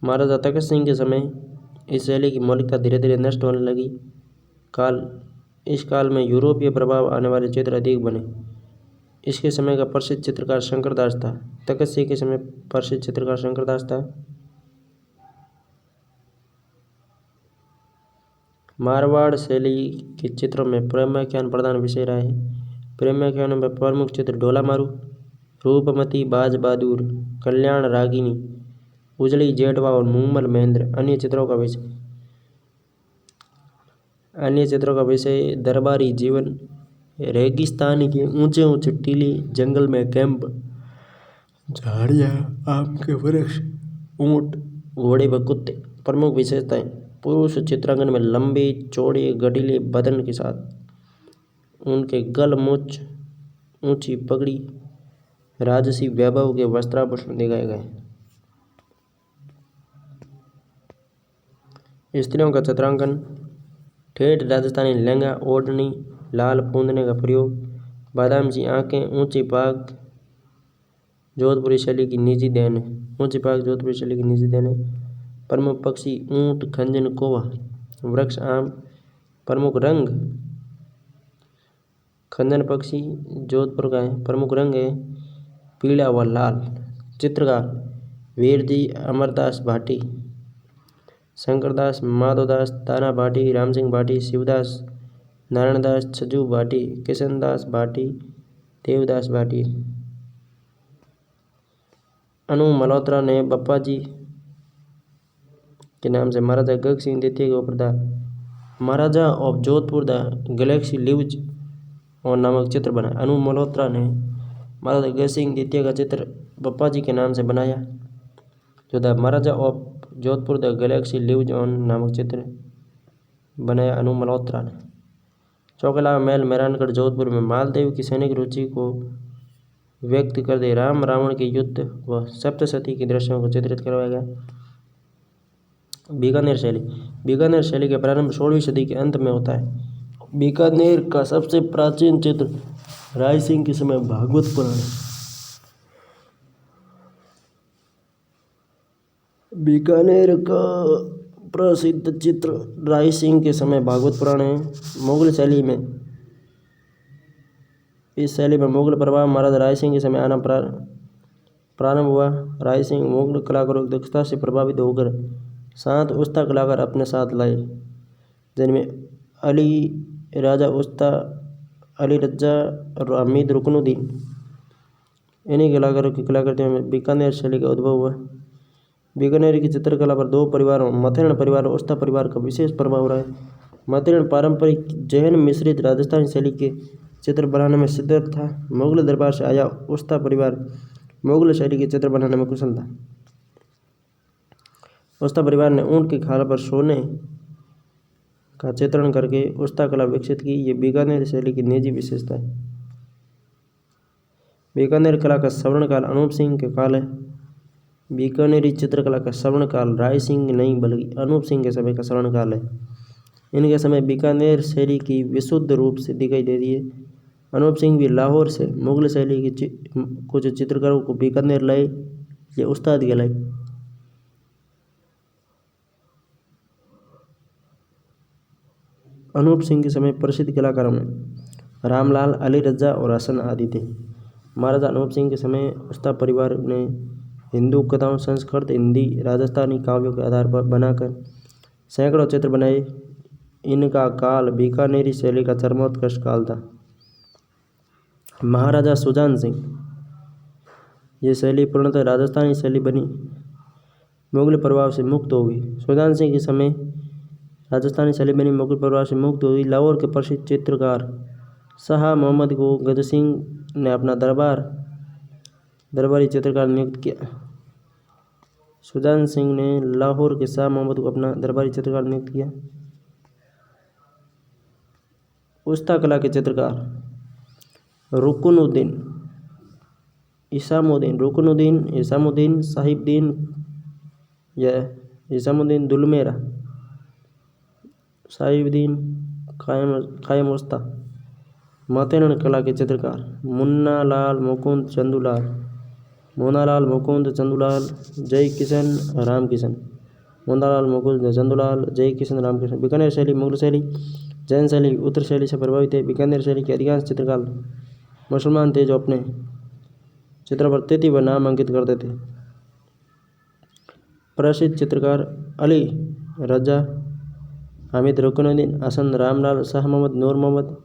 महाराजा तखत सिंह के समय इस शैली की मौलिकता धीरे धीरे नष्ट होने लगी। इस काल में यूरोपीय प्रभाव आने वाले चित्र अधिक बने। इसके समय का प्रसिद्ध चित्रकार शंकरदास था। तखत सिंह के समय प्रसिद्ध चित्रकार शंकरदास था। मारवाड़ शैली के चित्रों में प्रेमाख्यान प्रधान विषय रहा है। प्रेमाख्यानों में प्रमुख चित्र ढोला मारू, रूपमती, बाज बहादुर, कल्याण रागिनी, उजली जेठवा और मूमल महेंद्र। अन्य चित्रों का विषय दरबारी जीवन, रेगिस्तान के ऊंचे ऊंचे टीले, जंगल में कैंप, झाड़ियाँ, आम के वृक्ष, ऊंट, घोड़े व कुत्ते। प्रमुख विशेषताएं: पुरुष चित्रांकन में लंबे चौड़े गठीले बदन के साथ उनके गल मूछ, ऊंची पगड़ी, राजसी वैभव के वस्त्राभूषण दिखाए गए। स्त्रियों का चित्रांकन: ठेठ राजस्थानी लहंगा, ओढ़नी, लाल पूंदने का प्रयोग, बादाम सी आंखें, ऊंची पाग जोधपुरी शैली की निजी देन है। ऊंची पाग जोधपुरी शैली की निजी देन है। प्रमुख पक्षी ऊंट, खंजन, कौवा, वृक्ष आम। प्रमुख रंग खंजन पक्षी जोधपुर का है। प्रमुख रंग है पीला व लाल। चित्रकार वीरजी अमरदास भाटी, शंकरदास, माधवदास, दाना भाटी, रामसिंह भाटी, शिवदास, नारायणदास, छजू भाटी, किशनदास भाटी, देवदास भाटी। अनु मल्होत्रा ने बप्पा जी के नाम से महाराजा गग सिंह द्वितीय के ऊपर the Maharaja of Jodhpur the galaxy lives on नामक चित्र बनाया। अनु मल्होत्रा ने महाराजा गग सिंह द्वितीय का चित्र बप्पा जी के नाम से बनाया जो the Maharaja of Jodhpur the galaxy lives on नामक चित्र बनाया अनु मल्होत्रा ने। चौकला महल मेहरानगढ़ जोधपुर में मालदेव की सैनिक रुचि को व्यक्त कर दे राम रावण के युद्ध व सप्तशती के दृश्यों को चित्रित करवाया गया। बीकानेर शैली का प्रारंभ 16वीं सदी के अंत में होता है। बीकानेर का सबसे प्राचीन चित्र राय सिंह के समय भागवत पुराण। बीकानेर का प्रसिद्ध चित्र राय सिंह के समय भागवत पुराण है। मुगल शैली में इस शैली में मुगल प्रभाव महाराजा राय सिंह के समय आना प्रारंभ हुआ। राय सिंह मुगल कलाकारों की दक्षता से प्रभावित होकर 7 उस्ता कलाकार अपने साथ लाए जिनमें अली राजा उस्ता, अली रज्जा और हमीद रुकनुद्दीन। इन्हीं कलाकारों की कलाकृतियों में बीकानेर शैली का उद्भव हुआ। बीकानेर की चित्रकला पर 2 परिवारों मथेरण परिवार और उस्ता परिवार का विशेष प्रभाव रहा है। मथेरण पारंपरिक जैन मिश्रित राजस्थानी शैली के चित्र बनाने में सिद्ध था। मुगल दरबार से आया उस्ता परिवार मुगल शैली के चित्र बनाने में कुशल था। उस्ता परिवार ने ऊंट की खाल पर सोने का चित्रण करके उस्ता कला विकसित की। ये बीकानेर शैली की निजी विशेषता है। बीकानेर कला का स्वर्णकाल अनूप सिंह के काल है। बीकानेरी चित्रकला का स्वर्णकाल राय सिंह नहीं बल्कि अनूप सिंह के समय का स्वर्णकाल है। इनके समय बीकानेर शैली की विशुद्ध रूप से दिखाई देती है। अनूप सिंह भी लाहौर से मुगल शैली की कुछ चित्रकारों को बीकानेर लाए, ये उस्ताद कहलाए। अनूप सिंह के समय प्रसिद्ध कलाकारों में रामलाल, अली रजा और हसन आदि थे। महाराजा अनूप सिंह के समय उस्ताद परिवार ने हिंदू कथाओं, संस्कृत, हिंदी, राजस्थानी काव्यों के आधार पर बनाकर सैकड़ों चित्र बनाए। इनका काल बीकानेरी शैली का चरमोत्कर्ष काल था। महाराजा सुजान सिंह, ये शैली पूर्णतः राजस्थानी शैली बनी, मुगल प्रभाव से मुक्त हो गई। सुजान सिंह के समय राजस्थानी शैली बनी, मुगल प्रभाव से मुक्त हो गई। लाहौर के प्रसिद्ध चित्रकार शाह मोहम्मद को गद सिंह ने अपना दरबारी चित्रकार नियुक्त किया। सुजान सिंह ने लाहौर के शाह मोहम्मद को अपना दरबारी चित्रकार नियुक्त किया। उस्ता कला के चित्रकार रुकनुद्दीन इसामुद्दीन साहिबुद्दीन या इसामुद्दीन दुलमेरा, साहिबुद्दीन कायम उस्ता। मातेरण कला के चित्रकार मुन्नालाल मुकुंद चंदूलाल, जय किशन रामकिशन। मुन्नालाल मुकुंद चंदूलाल, जय किशन रामकिशन। बीकानेर शैली मुगल शैली, जैन शैली, उत्तर शैली से प्रभावित है। बीकानेर शैली के अधिकांश चित्रकार मुसलमान थे जो अपने चित्रों पर तिथि व नाम अंकित करते थे। प्रसिद्ध चित्रकार अली रजा, हामिद रुकनुद्दीन, हसन, रामलाल, शाह मोहम्मद, नूर मोहम्मद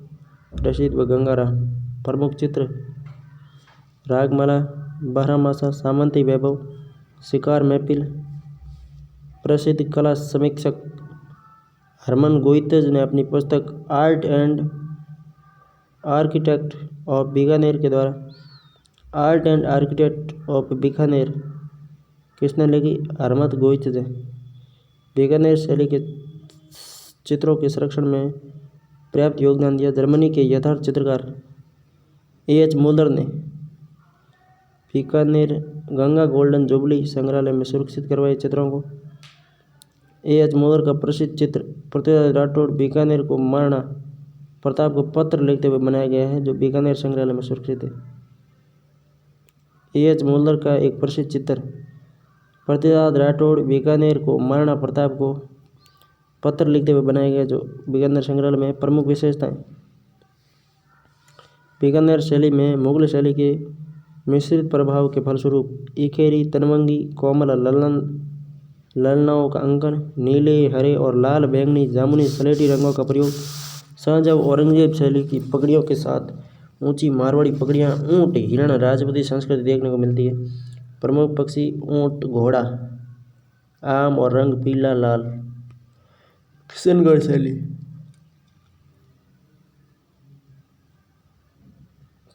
रशीद व गंगाराम। प्रमुख चित्र रागमाला, बारहमासा, सामंती वैभव, शिकार महफिल। प्रसिद्ध कला समीक्षक हरमन गोइतेज ने अपनी पुस्तक art and architect of Bikaner के द्वारा art and architect of Bikaner किसने लिखी? हरमन गोइतेज। बीकानेर शैली के चित्रों के संरक्षण में पर्याप्त योगदान दिया। जर्मनी के यथार्थ चित्रकार एच मुल्लर ने बीकानेर गंगा गोल्डन जुबली संग्रहालय में सुरक्षित करवाए चित्रों को। एच मुल्लर का प्रसिद्ध चित्र पृथ्वीराज राठौड़ बीकानेर को महाराणा प्रताप को पत्र लिखते हुए बनाया गया है, जो बीकानेर संग्रहालय में सुरक्षित है। एच मुल्लर का एक प्रसिद्ध चित्र पृथ्वीराज राठौड़ बीकानेर को महाराणा प्रताप को पत्र लिखते हुए बनाया गया, जो बीकानेर संग्रहालय में। प्रमुख विशेषताएं बीकानेर शैली में मुगल शैली के मिश्रित प्रभाव के फलस्वरूप इकेरी, तनवंगी, कोमल ललनाओं का अंकन, नीले, हरे और लाल, बैंगनी, जामुनी, सलेटी रंगों का प्रयोग, शाहजहां औरंगजेब शैली की पगड़ियों के साथ ऊंची मारवाड़ी पगड़ियां, ऊंट, हिरण, राजपूती संस्कृति देखने को मिलती है। प्रमुख पक्षी ऊंट, घोड़ा, आम और रंग पीला, लाल। किशनगढ़ शैली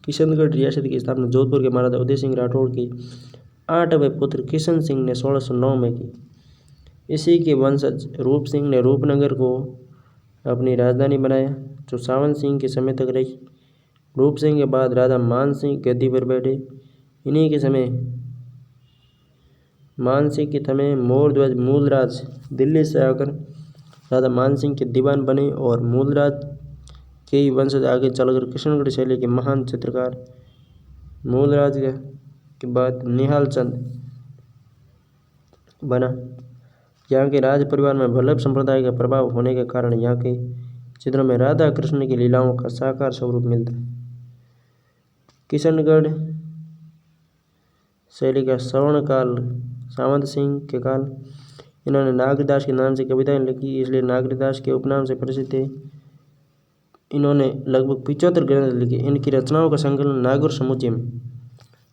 किशनगढ़ रियासत की स्थापना जोधपुर के महाराजा उदय सिंह राठौड़ के 8वें पुत्र किशन सिंह ने 1609 में की। इसी के वंशज रूप सिंह ने रूपनगर को अपनी राजधानी बनाया, जो सावन सिंह के समय तक रही। रूप सिंह के बाद राजा मान सिंह गद्दी पर बैठे। इन्हीं के समय मान सिंह के समय मोरध्वज मूलराज दिल्ली से आकर राजा मान सिंह के दीवान बने और मूलराज के ही वंशज आगे चलकर किशनगढ़ शैली के महान चित्रकार मूलराज के बाद निहाल चंद बना। यहाँ के राज परिवार में वल्लभ संप्रदाय का प्रभाव होने के कारण यहाँ के चित्रों में राधा कृष्ण की लीलाओं का साकार स्वरूप मिलता है। किशनगढ़ शैली का स्वर्ण काल सावंत सिंह के काल। इन्होंने नागदास के नाम से कविताएं लिखी, इसलिए नागदास के उपनाम से प्रसिद्ध थे। इन्होंने लगभग 75 ग्रंथ लिखे। इनकी रचनाओं का संकलन नागौर समुच्चय में।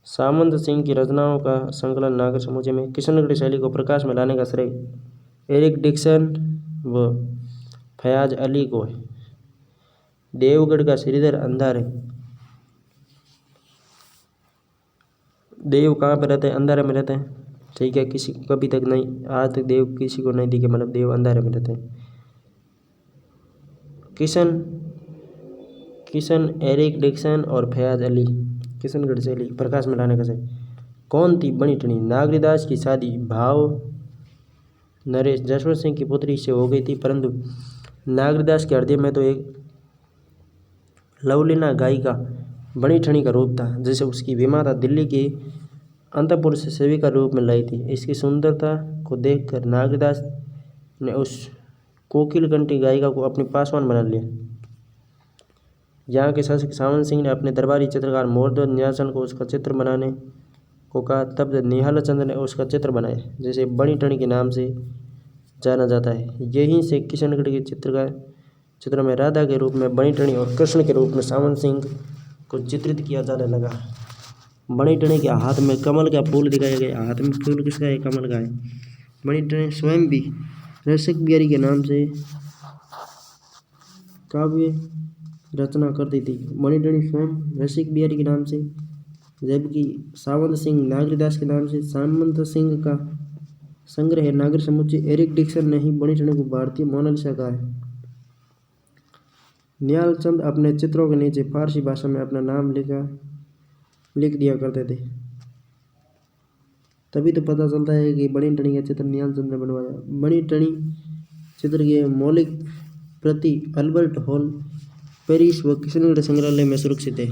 सामंत सिंह की रचनाओं का संकलन नागौर समुच्चय में। किशनगढ़ शैली को प्रकाश में लाने का श्रेय एरिक डिक्सन व फयाज अली को है। देवगढ़ का श्रीधर अंधारे। देव कहाँ पर रहते हैं? अंधारे में रहते हैं। ठीक है, किसी को कभी तक नहीं, आज तक देव किसी को नहीं दिखे, मतलब देव अंधारे में रहते हैं। किशन, एरिक डिक्सन और फयाज अली किशनगढ़ शैली प्रकाश में लाने का सही। कौन थी बनी ठनी? नागरीदास की शादी भाव नरेश जसवंत सिंह की पुत्री से हो गई थी, परंतु नागरीदास के हृदय में तो एक लवलीना गायिका बनी ठनी का रूप था, जिसे उसकी विमाता दिल्ली के अंतपुर से सेविका रूप में लाई थी। इसकी सुंदरता को देखकर नागरीदास ने उस कोकिल कंठी गायिका को अपनी पासवान बना लिया। यहाँ के शासक सावंत सिंह ने अपने दरबारी चित्रकार मोरध्वज न्यासन को उसका चित्र बनाने को कहा। तब निहाल चंद ने उसका चित्र बनाया, जिसे बनी ठनी के नाम से जाना जाता है। यहीं से किशनगढ़ के चित्रों में राधा के रूप में बनी ठनी और कृष्ण के रूप में सावंत सिंह को चित्रित किया जाने लगा। बनी ठनी के हाथ में कमल का फूल दिखाया गया। हाथ में फूल किसका है? कमल का है। बनी ठनी स्वयं भी रसिक बिहारी के नाम से काव्य रचना करती थी। बनी ठनी स्वयं रसिक बिहारी के नाम से, जबकि सावंत सिंह नागरीदास के नाम से। सामंत सिंह का संग्रह नागर समुच्चय एरिक डिक्सन ने ही बनी ठनी को भारतीय मोनालिसा कहा है। निहाल चंद अपने चित्रों के नीचे फारसी भाषा में अपना नाम लिख दिया करते थे। तभी तो पता चलता है कि बनी ठनी का चित्र निहाल चंद ने बनवाया। बनी ठनी चित्र की मौलिक प्रति अल्बर्ट हॉल पेरिस व किशनगढ़ संग्रहालय में सुरक्षित है।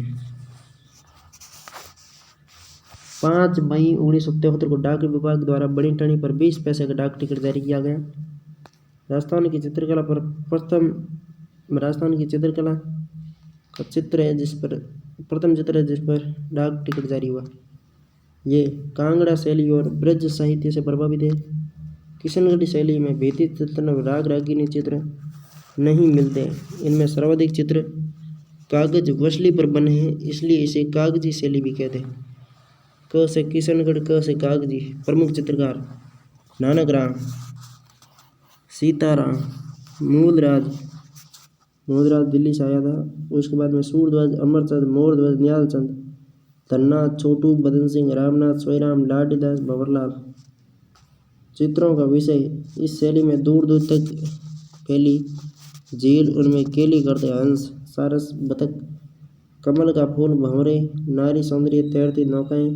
5 मई 1973 को डाक विभाग द्वारा बनी ठनी पर 20 पैसे का डाक टिकट जारी किया गया। राजस्थान की चित्रकला का चित्र है जिस पर प्रथम चित्र है जिस पर डाक टिकट जारी हुआ। ये कांगड़ा शैली और ब्रज साहित्य से प्रभावित है। किशनगढ़ी शैली में भीति चित्रण राग रागिनी चित्र नहीं मिलते। इनमें सर्वाधिक चित्र कागज वसली पर बने हैं, इसलिए इसे कागजी शैली भी कहते हैं। क से किशनगढ़, क से कागजी। प्रमुख चित्रकार नानक राम, सीताराम, मूलराज दिल्ली से आया था। उसके बाद में सूरध्वज, अमरचंद, मोरध्वज, निहाल चंद, धननाथ, छोटू, बदन सिंह, रामनाथ, स्वयराम, लाडीदास, भंवरलाल। चित्रों का विषय इस शैली में दूर दूर तक फैली झील, उनमें केली करते हंस, सारस, बतख, कमल का फूल, भंवरे, नारी सौंदर्य, तैरती नौकाएं,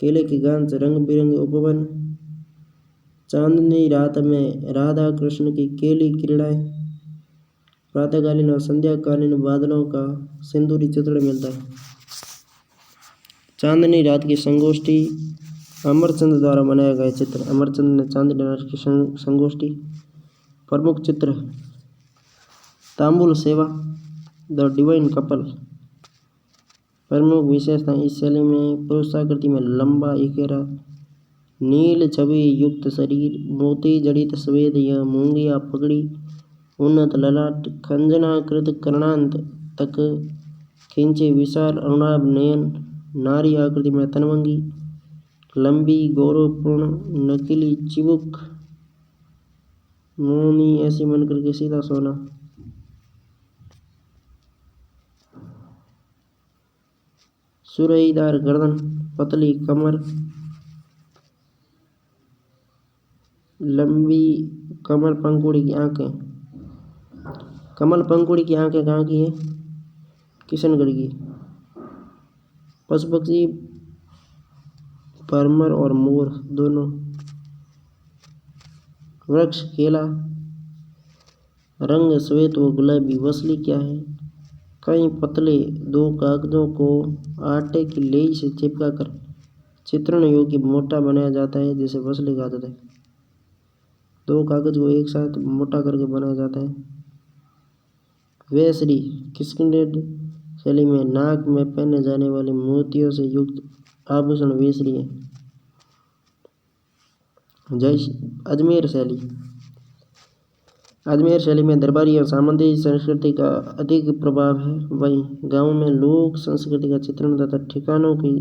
केले की गांच, रंग बिरंगे उपवन, चांदनी रात में राधा कृष्ण की केली क्रीड़ाएं, प्रातःकालीन और संध्याकालीन बादलों का सिंदूरी चित्रण मिलता है। चांदनी रात की संगोष्ठी अमरचंद द्वारा बनाया गया चित्र। अमरचंद ने चांदनी रात की संगोष्ठी। प्रमुख चित्र तांबुल सेवा, द डिवाइन कपल। प्रमुख विशेषता इस शैली में पुरुषाकृति में लंबा इकेरा, नील छवि युक्त शरीर, मोती जड़ित स्वेद या मूंगिया पगड़ी, उन्नत ललाट, खंजनाकृत कर्णांत तक खींचे विशाल अरुणाभ नयन, नारी आकृति में तनवंगी, लंबी गौरवपूर्ण नकीली चिबुक, मौनी ऐसी मन करके सीधा सोना। सुरईदार गर्दन, पतली कमर, लंबी कमल पंखुड़ी की आंखें। कमल पंखुड़ी की आंखें कहाँ की है? किशनगढ़ की। पशु पक्षी भरमर और मोर दोनों। वृक्ष केला, रंग श्वेत व गुलाबी। वसली क्या है? कई पतले 2 कागजों को आटे की लेई से चिपकाकर चित्रण योग्य मोटा बनाया जाता है, जिसे वसली कहा जाता है। 2 कागज को एक साथ मोटा करके बनाया जाता है। वेसरी किशनगढ़ शैली में नाक में पहने जाने वाले मोतियों से युक्त आभूषण वेसरी है। अजमेर शैली। अजमेर शैली में दरबारी और सामंती संस्कृति का अधिक प्रभाव है। वहीं गाँव में लोक संस्कृति का चित्रण तथा ठिकानों की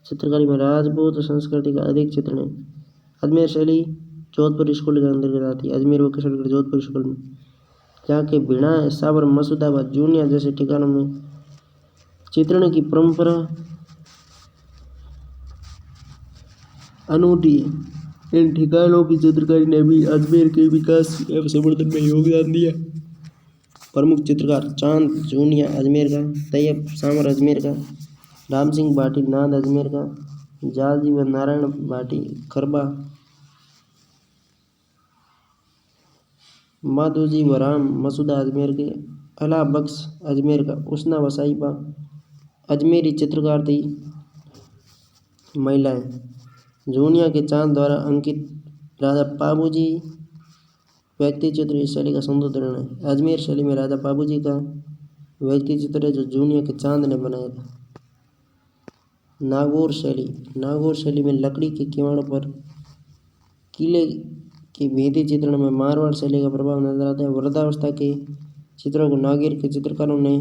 चित्रकारी में राजपूत संस्कृति का अधिक चित्रण है। अजमेर शैली जोधपुर स्कूल के अंतर्गत आती है। अजमेर व किशनगढ़ जोधपुर स्कूल में, जहाँ के भिड़ा, साबर, मसूदाबाद, जूनिया जैसे ठिकानों में चित्रण की परंपरा अनूठी है। इन ठिकानों की चित्रकारी ने भी अजमेर के विकास एवं संवर्धन में योगदान दिया। प्रमुख चित्रकार चांद जूनिया अजमेर का, तैयब सामर अजमेर का, राम सिंह भाटी नांद अजमेर का, जालजी व नारायण भाटी खरबा, माधोजी व राम मसूदा अजमेर के, अला बख्श अजमेर का, उसना व साहिबा अजमेरी चित्रकार थी। महिलाएं जूनिया के चांद द्वारा अंकित राजा पाबूजी व्यक्ति चित्र इस शैली का सुंदर उदाहरण है। अजमेर शैली में राजा पाबूजी का व्यक्ति चित्र है जो जूनिया के चांद ने बनाया था। नागौर शैली में लकड़ी के किवाड़ों पर किले के भेदी चित्रण में मारवाड़ शैली का प्रभाव नजर आता है। वृद्धावस्था के चित्रों को नागौर के चित्रकारों ने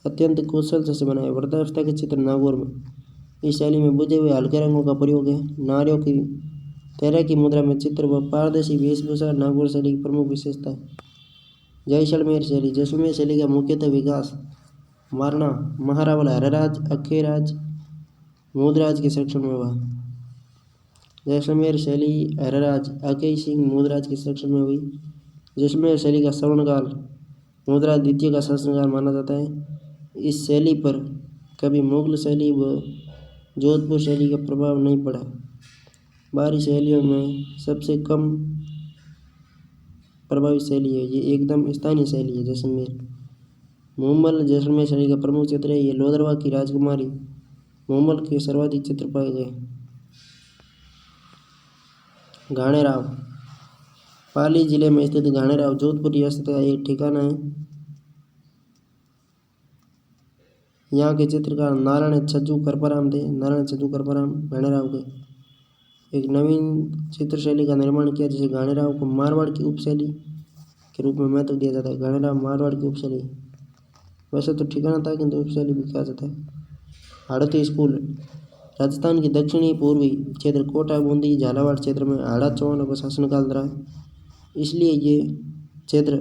अत्यंत कुशलता से बनाया। वृद्धावस्था के चित्र नागौर में इस शैली में बुझे हुए हल्के रंगों का प्रयोग है। नारियों की तरह की मुद्रा में चित्र व पारदर्शी वेशभूषा नागौर शैली की प्रमुख विशेषता है। जैसलमेर शैली का मुख्यतः विकास मारना, महारावल, हरराज, अखेराज, मुदराज के सेक्शन में हुआ। जैसलमेर शैली हरराज, अकेय सिंह, मुदराज के सेक्शन में हुई। जैसलमेर शैली का स्वर्णकाल मुदराज द्वितीय का शासनकाल माना जाता है। इस शैली पर कभी मुगल शैली व जोधपुर शैली का प्रभाव नहीं पड़ा। बाहरी शैलियों में सबसे कम प्रभावित शैली है, ये एकदम स्थानीय शैली है। जैसलमेर मुम्बल जैसलमेर शैली का प्रमुख चित्र है। ये लोदरवा की राजकुमारी मुम्बल के सर्वाधिक चित्र पाए गए। घाणेराव पाली जिले में स्थित घाणेराव जोधपुर रियासत का एक ठिकाना है। यहाँ के चित्रकार नारायण छज्जू करपराम थे। घाणेराव के एक नवीन चित्र शैली का निर्माण किया जिसे घाणेराव को मारवाड़ की उपशैली के रूप में महत्व दिया जाता है। घाणेराव मारवाड़ की उपशैली वैसे तो ठिकाना था किंतु उपशैली भी कहा जाता है। हाड़ौती स्कूल राजस्थान के दक्षिणी पूर्वी क्षेत्र कोटा, बूंदी, झालावाड़ क्षेत्र में हाड़ा चौहानों का शासनकाल रहा, इसलिए ये क्षेत्र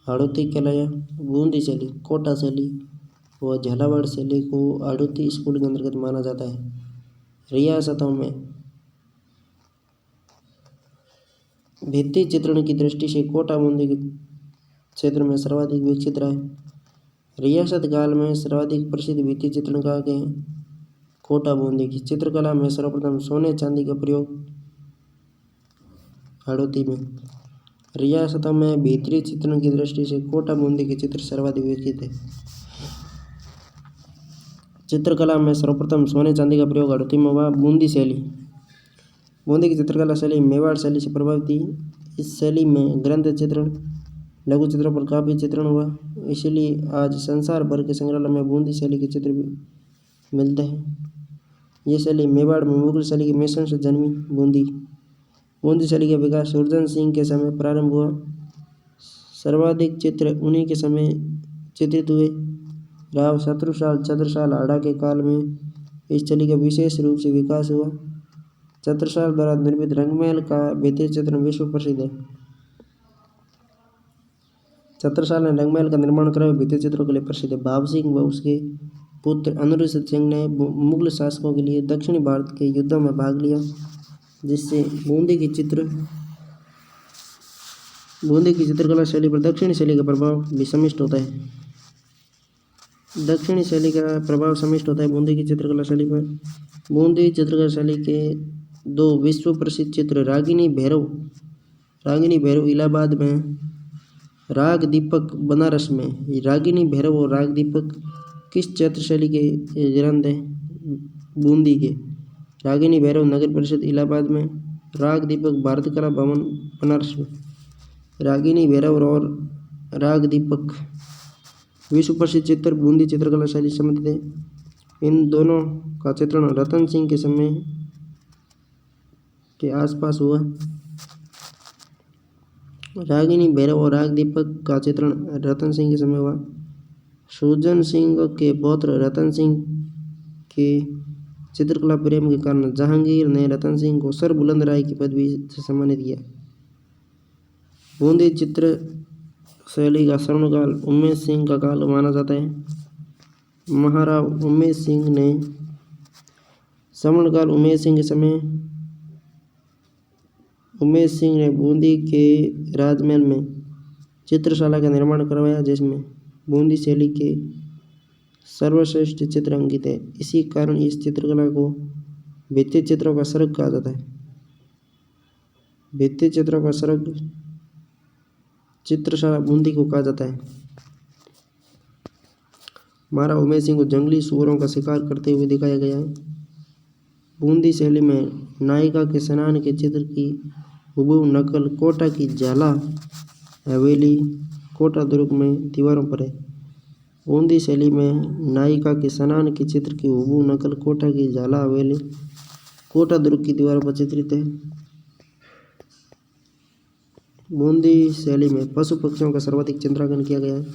हाड़ौती कहलाया। बूंदी शैली, कोटा शैली व झालावाड़ शैली को हाड़ौती स्कूल के अंतर्गत माना जाता है। रियासतों में भित्ति चित्रण की दृष्टि से कोटा बूंदी के क्षेत्र में सर्वाधिक विकसित रहा है। रियासत काल में सर्वाधिक प्रसिद्ध भित्ति चित्रणकार के कोटा बूंदी की चित्रकला में सर्वप्रथम सोने चांदी का प्रयोग हाड़ौती में। रियासतों में भीतरी चित्रण की दृष्टि से कोटा बूंदी के चित्र सर्वाधिक विकसित है। चित्रकला में सर्वप्रथम सोने चांदी का प्रयोग हाड़ौती में हुआ। बूंदी की चित्रकला शैली मेवाड़ शैली से प्रभावित थी। इस शैली में ग्रंथ चित्रण, लघु चित्रों पर काव्य चित्रण हुआ, इसलिए आज संसार भर के संग्रहालय में बूंदी शैली के चित्र भी मिलते हैं। ये शैली मेवाड़ में मुगल शैली के मिश्रण से जन्मी। बूंदी शैली का विकास सुरजन सिंह के समय प्रारंभ हुआ। सर्वाधिक चित्र उन्हीं के समय चित्रित हुए। राव छत्रसाल हाड़ा के काल में इस शैली का विशेष रूप से विकास हुआ। छत्रसाल द्वारा निर्मित रंगमहल का भित्ति चित्रण विश्व प्रसिद्ध है। छत्रसाल ने रंगमहल का निर्माण करा भित्ति चित्रों के लिए प्रसिद्ध है। भाव सिंह व उसके पुत्र अनिरुद्ध सिंह ने मुगल शासकों के लिए दक्षिणी भारत के युद्धों में भाग लिया, जिससे बूंदी की चित्रकला शैली पर दक्षिणी शैली का प्रभाव भी समिष्ट होता है। बूंदी की चित्रकला शैली पर। बूंदी चित्रकला शैली के दो विश्व प्रसिद्ध चित्र रागिनी भैरव इलाहाबाद में, राग दीपक बनारस में। रागिनी भैरव और राग दीपक किस चित्र शैली के ग्रंथ हैं? बूंदी के। रागिनी भैरव नगर परिषद इलाहाबाद में, राग दीपक भारत कला भवन बनारस में। रागिनी भैरव और राग दीपक विश्व प्रसिद्ध चित्र बूंदी चित्रकला शैली संबंधित है। इन दोनों का चित्रण रतन सिंह के समय के आसपास हुआ। रागिनी भैरव और राग दीपक का चित्रण रतन सिंह के समय हुआ। सुरजन सिंह के पौत्र रतन सिंह के चित्रकला प्रेम के कारण जहांगीर ने रतन सिंह को सर बुलंद राय की पदवी से सम्मानित किया। बूंदी चित्र शैली का स्वर्णकाल उमेश सिंह का काल माना जाता है। महाराव उमेश सिंह ने स्वर्णकाल उमेश सिंह ने बूंदी के राजमहल में चित्रशाला का निर्माण करवाया, जिसमें बूंदी शैली के सर्वश्रेष्ठ चित्र अंकित है। इसी कारण इस चित्रकला को भित्ति चित्रों का स्वर्ग कहा जाता है। भित्ति चित्रों का स्वर्ग चित्रशाला बूंदी को कहा जाता है। महाराज उमेश सिंह को जंगली सूअरों का शिकार करते हुए दिखाया गया है। बूंदी शैली में नायिका के स्नान के चित्र की हुबहू नकल कोटा की झाला हवेली कोटा दुर्ग में दीवारों पर है। बूंदी शैली में नायिका के स्नान के चित्र की हुबहू नकल कोटा की झाला हवेली कोटा दुर्ग की दीवारों पर चित्रित है। बूंदी शैली में पशु पक्षियों का सर्वाधिक चित्रांकन किया गया है,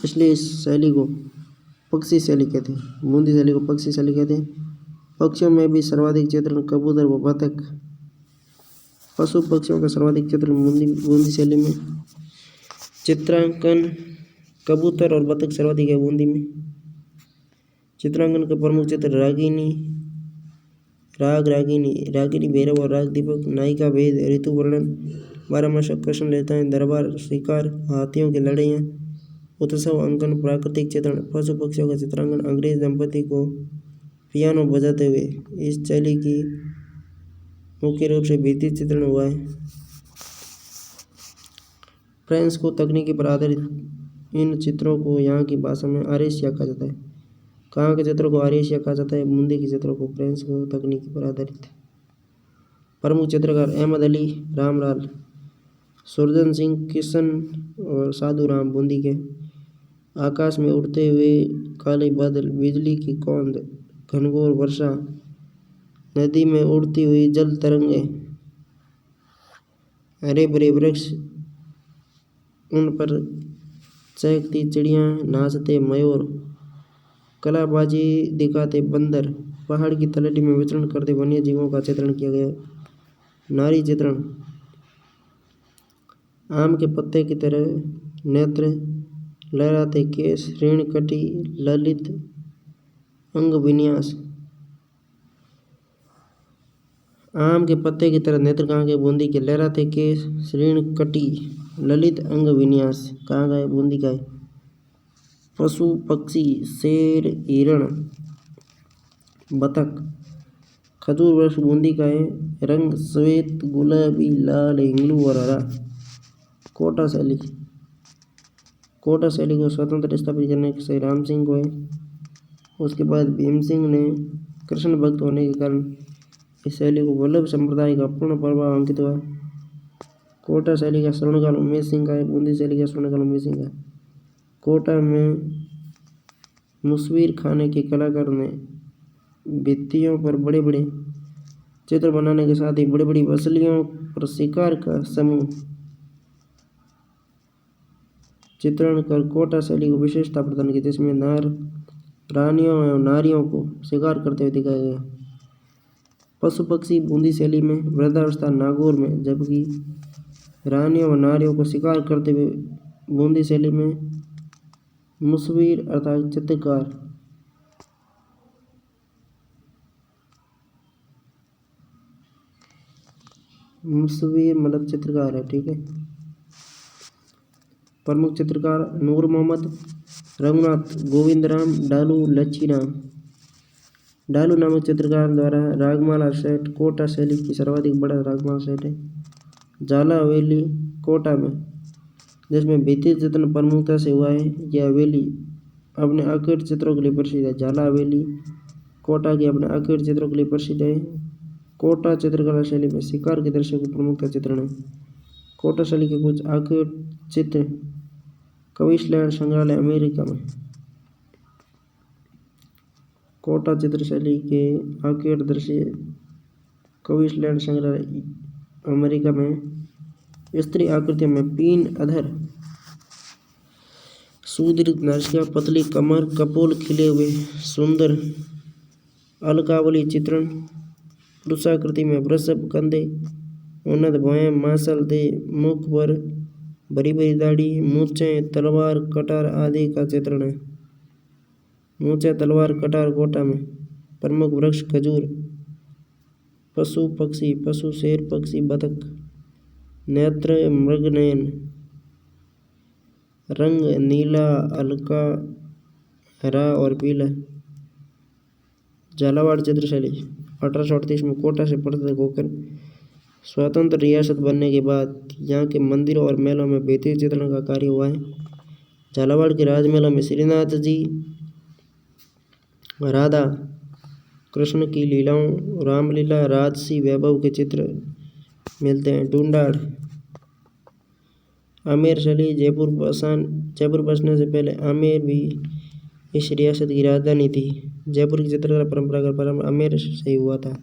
इसलिए इस शैली को पक्षी शैली कहते हैं। बूंदी शैली को पक्षी शैली कहते हैं। पक्षियों में भी सर्वाधिक चित्रण कबूतर व बतख। पशु पक्षियों का सर्वाधिक चित्रण बूंदी शैली में चित्रांकन कबूतर और बतख सर्वाधिक है। बूंदी में चित्रांकन का प्रमुख चित्र रागिनी रागिनी भैरव और राग दीपक, नायिका भेद, ऋतु वर्णन, बारहमासा कृष्ण लेताएं, दरबार, शिकार, हाथियों की लड़ाइयाँ, उत्सव अंकन, प्राकृतिक चित्रण, पशु पक्षियों का चित्रांकन, अंग्रेज दंपति को पियानो बजाते हुए। इस शैली की मुख्य रूप से भित्ति चित्रण हुआ है। फ्रेंच को तकनीकी पर आधारित इन चित्रों को यहाँ की भाषा में आर्यसिया कहा जाता है। कहाँ के चित्रों को आर्यसिया कहा जाता है? बूंदी के चित्रों को फ्रेंच को तकनीकी पर आधारित। प्रमुख चित्रकार अहमद अली, रामलाल, सुरजन सिंह, किशन और साधु राम बूंदी के। आकाश में उड़ते हुए काले बादल, बिजली की कौंद, घनघोर वर्षा, नदी में उड़ती हुई जल तरंगें, हरे भरे वृक्ष, उन पर चहकती चिड़ियाँ, नाचते मयूर, कलाबाजी दिखाते बंदर, पहाड़ की तलहटी में विचरण करते वन्य जीवों का चित्रण किया गया। नारी चित्रण आम के पत्ते की तरह नेत्र, लहराते केश, ऋण कटी, ललित अंग विन्यास। आम के पत्ते की तरह नेत्र कहाँ के? बूंदी के। लहराते केश, ऋण कटी, ललित अंग विन्यास कहाँ का है? बूंदी का है। पशु पक्षी शेर, हिरण, बतख, खजूर वृक्ष बूंदी का है। रंग श्वेत, गुलाबी, लाल, हिंगलू और हरा। कोटा शैली को स्वतंत्र स्थापित करने के श्री राम सिंह को है। उसके बाद भीम सिंह ने कृष्ण भक्त होने के कारण इस शैली को वल्लभ संप्रदाय का पूर्ण प्रभाव अंकित हुआ। कोटा शैली का स्वर्णकाल उमेश सिंह का है। बूंदी शैली का स्वर्णकाल उमेश सिंह का। कोटा में मुसविर खाने के कलाकारों ने भित्तियों पर बड़े बड़े चित्र बनाने के साथ ही बड़ी बड़ी मछलियों पर शिकार का समूह चित्रण कर कोटा शैली को विशेषता प्रदान की, जिसमें रानियों एवं नारियों को शिकार करते हुए दिखाया गया। पशु पक्षी बूंदी शैली में वृद्धावस्था नागौर में, जबकि रानियों व नारियों को शिकार करते हुए बूंदी शैली में मुसविर अर्थात चित्रकार। मुसविर मतलब चित्रकार है, ठीक है। प्रमुख चित्रकार नूर मोहम्मद, रघुनाथ, गोविंदराम, डालू, लच्छीराम। डालू नामक चित्रकार द्वारा रागमाला सेट कोटा शैली की सर्वाधिक बड़ा रागमाला सेट है। झाला हवेली कोटा में, जिसमें भित्ति चित्रण प्रमुखता से हुआ है। यह हवेली अपने आकृति चित्रों के लिए प्रसिद्ध है। झाला हवेली कोटा की अपने आकृति चित्रों के लिए प्रसिद्ध है। कोटा चित्रकला शैली में शिकार के दृश्यों की प्रमुखता चित्रण है। कोटा शैली के कुछ आकृति चित्र क्वींसलैंड संग्रहालय अमेरिका में। कोटा चित्र शैली के आकृति दृश्य क्वींसलैंड संग्रहालय अमेरिका में। स्त्री आकृतियों में पीन अधर, सुदृढ़ नासिका, पतली कमर, कपोल खिले हुए, सुंदर अलकावली चित्रण। पुरुषाकृति में वृषभ कंधे, उन्नत भौहें, मांसल देह, मुख पर बड़ी बड़ी दाढ़ी, मूंछें, तलवार, कटार आदि का चित्रण है। मूंछें, तलवार, कटार कोटा में। प्रमुख वृक्ष खजूर। पशु पक्षी, पशु शेर, पक्षी बतख। नेत्र मृगनयन। रंग नीला, हल्का हरा और पीला। झालावाड़ चित्रशैली 1838 में कोटा से पृथक होकर स्वतंत्र रियासत बनने के बाद यहाँ के मंदिरों और मेलों में बेहतरीन चित्रण का कार्य हुआ है। झालावाड़ के राजमहलों में श्रीनाथ जी, राधा कृष्ण की लीलाओं, रामलीला, राजसी वैभव के चित्र मिलते हैं। ढूंढाड़ आमेर शैली जयपुर बसने से पहले आमेर भी इस रियासत की राजधानी थी। जयपुर की चित्रकला परंपरा का प्रारंभ आमेर से ही हुआ था।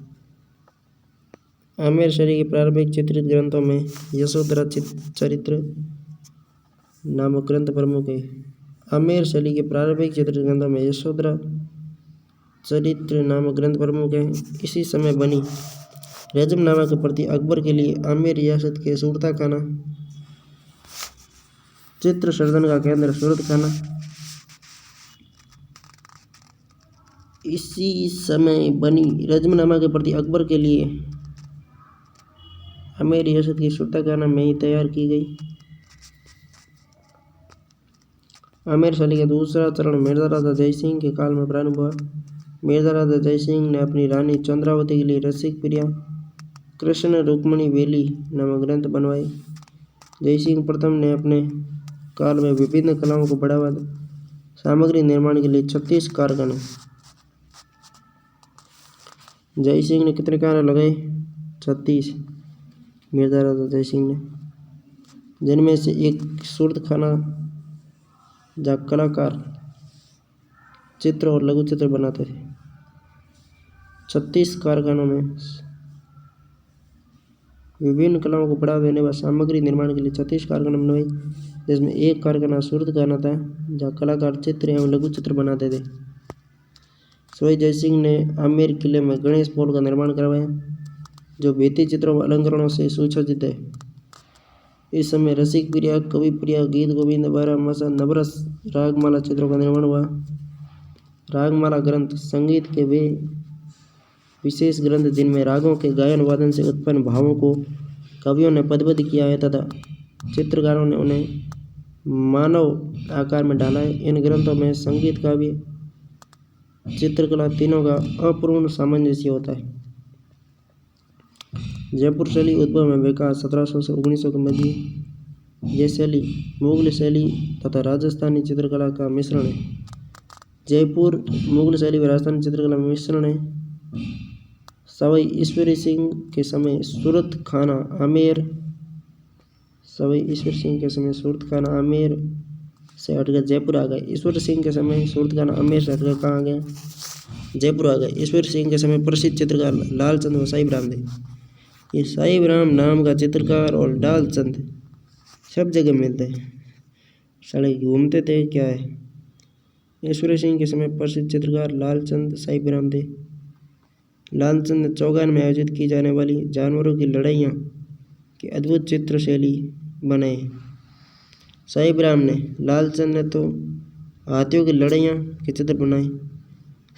आमेर शैली के प्रारंभिक चित्रित ग्रंथों में यशोधरा चरित्र नामक ग्रंथ प्रमुख है। आमेर शैली के प्रारंभिक चित्रित ग्रंथों में यशोधरा चरित्र नामक ग्रंथ प्रमुख है। इसी समय बनी रजमनामा के प्रति अकबर के लिए आमेर रियासत के सूरत खाना चित्र सर्जन का केंद्र सूरत खाना इसी समय बनी रजमनामा के प्रति अकबर के लिए आमेर रियासत की सूरत खाना में ही तैयार की गई। आमेर शैली का दूसरा चरण मिर्जा राजा जयसिंह के काल में प्रारंभ हुआ। मिर्जा राजा जयसिंह ने अपनी रानी चंद्रावती के लिए रसिक प्रिया कृष्ण रुक्मणी वेली नामक ग्रंथ बनवाए। जयसिंह प्रथम ने अपने काल में विभिन्न कलाओं को बढ़ावा सामग्री निर्माण के लिए 36 कारखाने। जयसिंह ने कितने कारखाने लगाए? 36। मिर्जा राजा जयसिंह ने, जिनमें से एक सूरत खाना जहाँ कलाकार चित्र और लघु चित्र बनाते थे। 36 कारखानों में विभिन्न कलाओं को बढ़ावा देने व सामग्री निर्माण के लिए 36 कारखाने बनवाए, जिसमें एक कारखाना सूरत खाना था जहाँ कलाकार चित्र एवं लघु चित्र बनाते थे। सवाई जयसिंह ने आमेर किले में गणेश पोल का निर्माण करवाया, जो बेहतरीन चित्रों व अलंकरणों से सुसज्जित है। इस समय रसिक प्रिया, कवि प्रिया, गीत गोविंद, बारहमासा, नवरस, रागमाला चित्रों का निर्माण हुआ। रागमाला ग्रंथ संगीत के वे विशेष ग्रंथ जिनमें रागों के गायन वादन से उत्पन्न भावों को कवियों ने पदबद्ध किया है तथा चित्रकारों ने उन्हें मानव आकार में ढाला है। इन ग्रंथों में संगीत, काव्य, चित्रकला तीनों का अपूर्ण सामंजस्य होता है। जयपुर शैली उद्भव में विकास 1700 से 1900 के मध्य। यह शैली मुगल शैली तथा राजस्थानी चित्रकला का मिश्रण है। जयपुर मुगल शैली व राजस्थानी चित्रकला में मिश्रण है। सवाई ईश्वर सिंह के समय सूरत खाना आमेर से हटकर जयपुर आ गए। ईश्वर सिंह के समय सूरत खाना आमेर से हटकर कहाँ आ गया? जयपुर आ गए। ईश्वर सिंह के समय प्रसिद्ध चित्रकार लालचंद व साहिब राम थे। ये साहिब राम नाम का चित्रकार और लालचंद सब जगह मिलते हैं, साले घूमते थे क्या है। ईश्वर सिंह के समय प्रसिद्ध चित्रकार लालचंद साहिब राम थे। लालचंद ने चौगान में आयोजित की जाने वाली जानवरों की लड़ाइयाँ की अद्भुत चित्र शैली बनाई। साहिब राम ने, लालचंद ने तो हाथियों की लड़ाइयाँ के चित्र बनाए।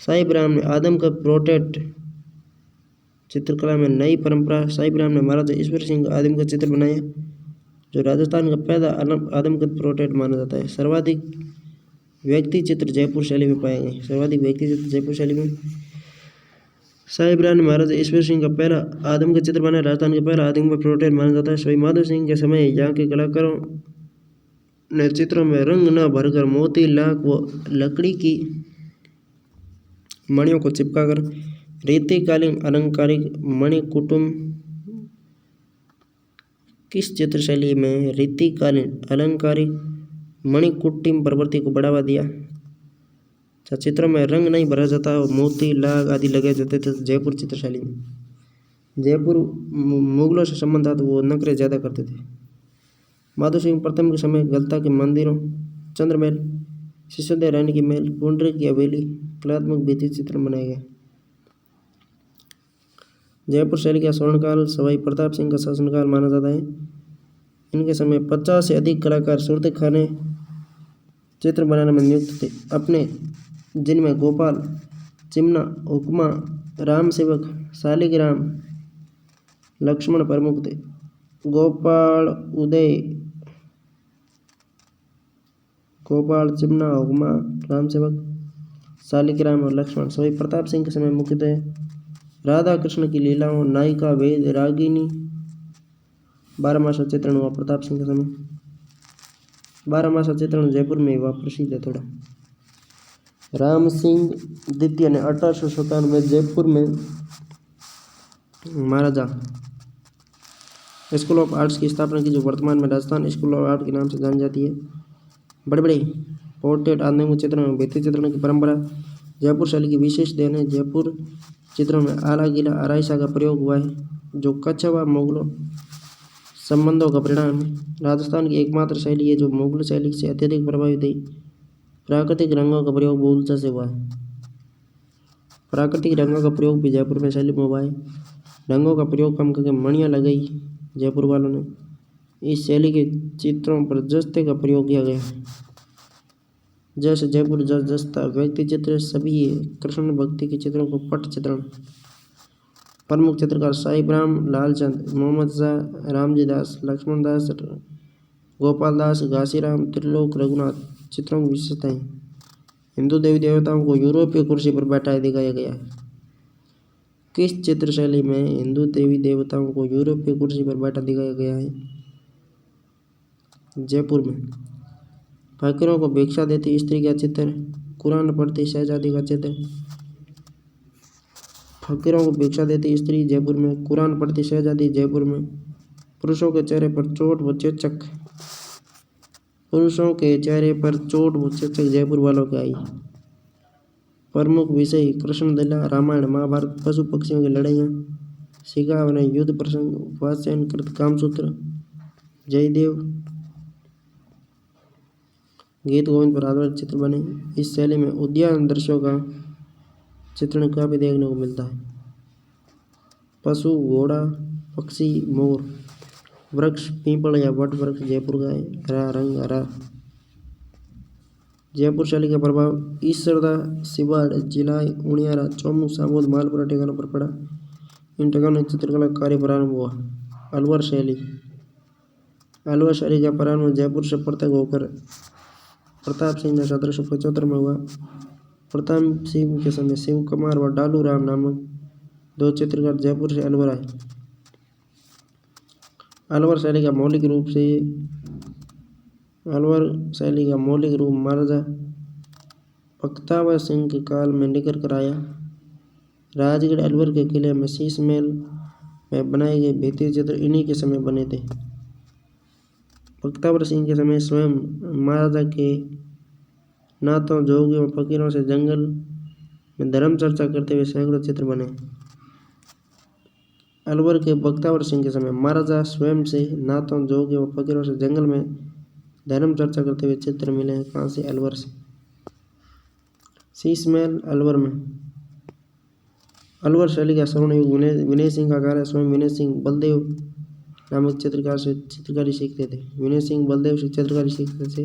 साहिब राम ने आदमकद पोर्ट्रेट चित्रकला में नई परंपरा। साहिब राम ने महाराजा ईश्वर सिंह का आदमकद चित्र बनाया, जो राजस्थान का पहला आदमकद पोर्ट्रेट माना जाता है। सर्वाधिक व्यक्ति चित्र जयपुर शैली में पाए गए। साहिब राम ने महाराजा ईश्वर सिंह का पहला आदमकद चित्र बनाया। राजस्थान का पहला आदमकद पोर्ट्रेट माना जाता है। सवाई माधो सिंह के समय यहाँ के कलाकारों ने चित्रों में रंग न भरकर मोती, लाख व लकड़ी की मणियों को चिपकाकर रीतिकालीन अलंकारिक मणिकुटुम्ब। किस चित्र शैली में रीतिकालीन अलंकारिक मणिकुट्टिम प्रवृत्ति को बढ़ावा दिया? चित्रों में रंग नहीं भरा जाता और मोती, लाख आदि लगाए जाते थे। जयपुर चित्रशैली में जयपुर मुगलों से संबंध था तो वो नखरे ज़्यादा करते थे। माधो सिंह प्रथम के समय गलता के मंदिरों, चंद्रमहल, सिसोदिया रानी की महल, पुंडरीक की हवेली कलात्मक भित्ति चित्र बनाए गए। जयपुर शैली का स्वर्णकाल सवाई प्रताप सिंह का शासनकाल माना जाता है। इनके समय 50 से अधिक कलाकार सूरत खाने चित्र बनाने में नियुक्त थे, अपने जिनमें गोपाल, चिमना, हुक्मा, राम सेवक, शालिग्राम, लक्ष्मण प्रमुख थे। गोपाल, चिमना, हुक्मा, राम सेवक, शालिग्राम और लक्ष्मण सभी प्रताप सिंह के समय मुख्यतः राधा कृष्ण की लीलाओं, नायिका, वेद, रागिनी, बारहमासा चित्रण हुआ प्रताप सिंह के समय। बारहमासा चित्रण जयपुर में हुआ, प्रसिद्ध है थोड़ा। राम सिंह द्वितीय ने 1857 में जयपुर में महाराजा स्कूल ऑफ आर्ट्स की स्थापना की, जो वर्तमान में राजस्थान स्कूल ऑफ आर्ट के नाम से जानी जाती है। बड़े बड़े पोर्ट्रेट, आधुनिक चित्रण में भित्ति चित्रण की परंपरा जयपुर शैली की विशेष देन है। जयपुर चित्रों में आला गीला आराइशा का प्रयोग हुआ है, जो कच्छ व मुगलों संबंधों का परिणाम है। राजस्थान की एकमात्र शैली है जो मुगल शैली से अत्यधिक प्रभावित है। प्राकृतिक रंगों का प्रयोग बहुलता से हुआ है। प्राकृतिक रंगों का प्रयोग भी जयपुर में शैली में हुआ है। रंगों का प्रयोग कम करके मणियाँ लगाई जयपुर वालों ने। इस शैली के चित्रों पर जस्ते का प्रयोग किया गया है, जैसे जयपुर जस्ता, व्यक्ति चित्र, सभी कृष्ण भक्ति के चित्रों को पट चित्रण। प्रमुख चित्रकार साहिबराम, लालचंद, मोहम्मद शाह, रामजी दास, लक्ष्मण दास, गोपाल दास, घासीराम, त्रिलोक, रघुनाथ। चित्रों की विशेषताएं: हिंदू देवी देवताओं को यूरोपीय कुर्सी पर बैठाए दिखाया गया है। किस चित्र शैली में हिंदू देवी देवताओं को यूरोपीय कुर्सी पर बैठा दिखाया गया है? जयपुर में। फकीरों को भिक्षा देती स्त्री का चित्र, कुरान पढ़ती शहजादी का चित्र। फकीरों को भिक्षा देती स्त्री जयपुर में, कुरान पढ़ती शहजादी जयपुर में। पुरुषों के चेहरे पर चोट व चेचक, पुरुषों के चेहरे पर चोट व चेचक जयपुर वालों के आई। प्रमुख विषय कृष्ण लीला, रामायण, महाभारत, पशु पक्षियों की लड़ाइयाँ, शिकार, युद्ध प्रसंग, वात्स्यकृत कामसूत्र, जयदेव, गीत गोविंद पर आधारित चित्र बने। इस शैली में उद्यान दृश्यों का चित्रण काफी देखने को मिलता है। पशु, घोड़ा, पक्षी, मोर। वृक्ष, पीपल या वट वृक्ष जयपुर का है। हरा रंग, हरा। जयपुर शैली का प्रभाव ईसरदा, सिवाड़, जिलाई, उनियारा, चौमू, सामोद, मालपुरा ठिकानों पर पड़ा। इन ठिकानों चित्रकला कार्य प्रारंभ हुआ। अलवर शैली। अलवर शैली का प्रारंभ जयपुर से पृथक होकर प्रताप सिंह ने 1775 में हुआ। प्रताप सिंह के समय शिव कुमार व डालू राम नामक दो चित्रकार जयपुर से अलवर आए। अलवर शैली का मौलिक रूप महाराजा बख्तावर सिंह के काल में निकल कर आया। राजगढ़ अलवर के किले में शीश महल में बनाए गए भित्ति चित्र इन्हीं के समय बने थे। बख्तावर सिंह के समय स्वयं महाराजा के नातों, जोगियों, फकीरों से जंगल में धर्म चर्चा करते हुए सैकड़ों चित्र बने। अलवर के बख्तावर सिंह के समय महाराजा स्वयं से नातों, जोगियों, फकीरों से जंगल में धर्म चर्चा करते हुए चित्र मिले हैं। कहाँ से? अलवर से। शीश महल अलवर में। अलवर शैली का स्वर्णयुग विनय सिंह का कार्य। स्वयं विनय सिंह बलदेव नामक चित्रकार से चित्रकारी सीखते थे। विनय सिंह बलदेव से चित्रकारी सीखते थे।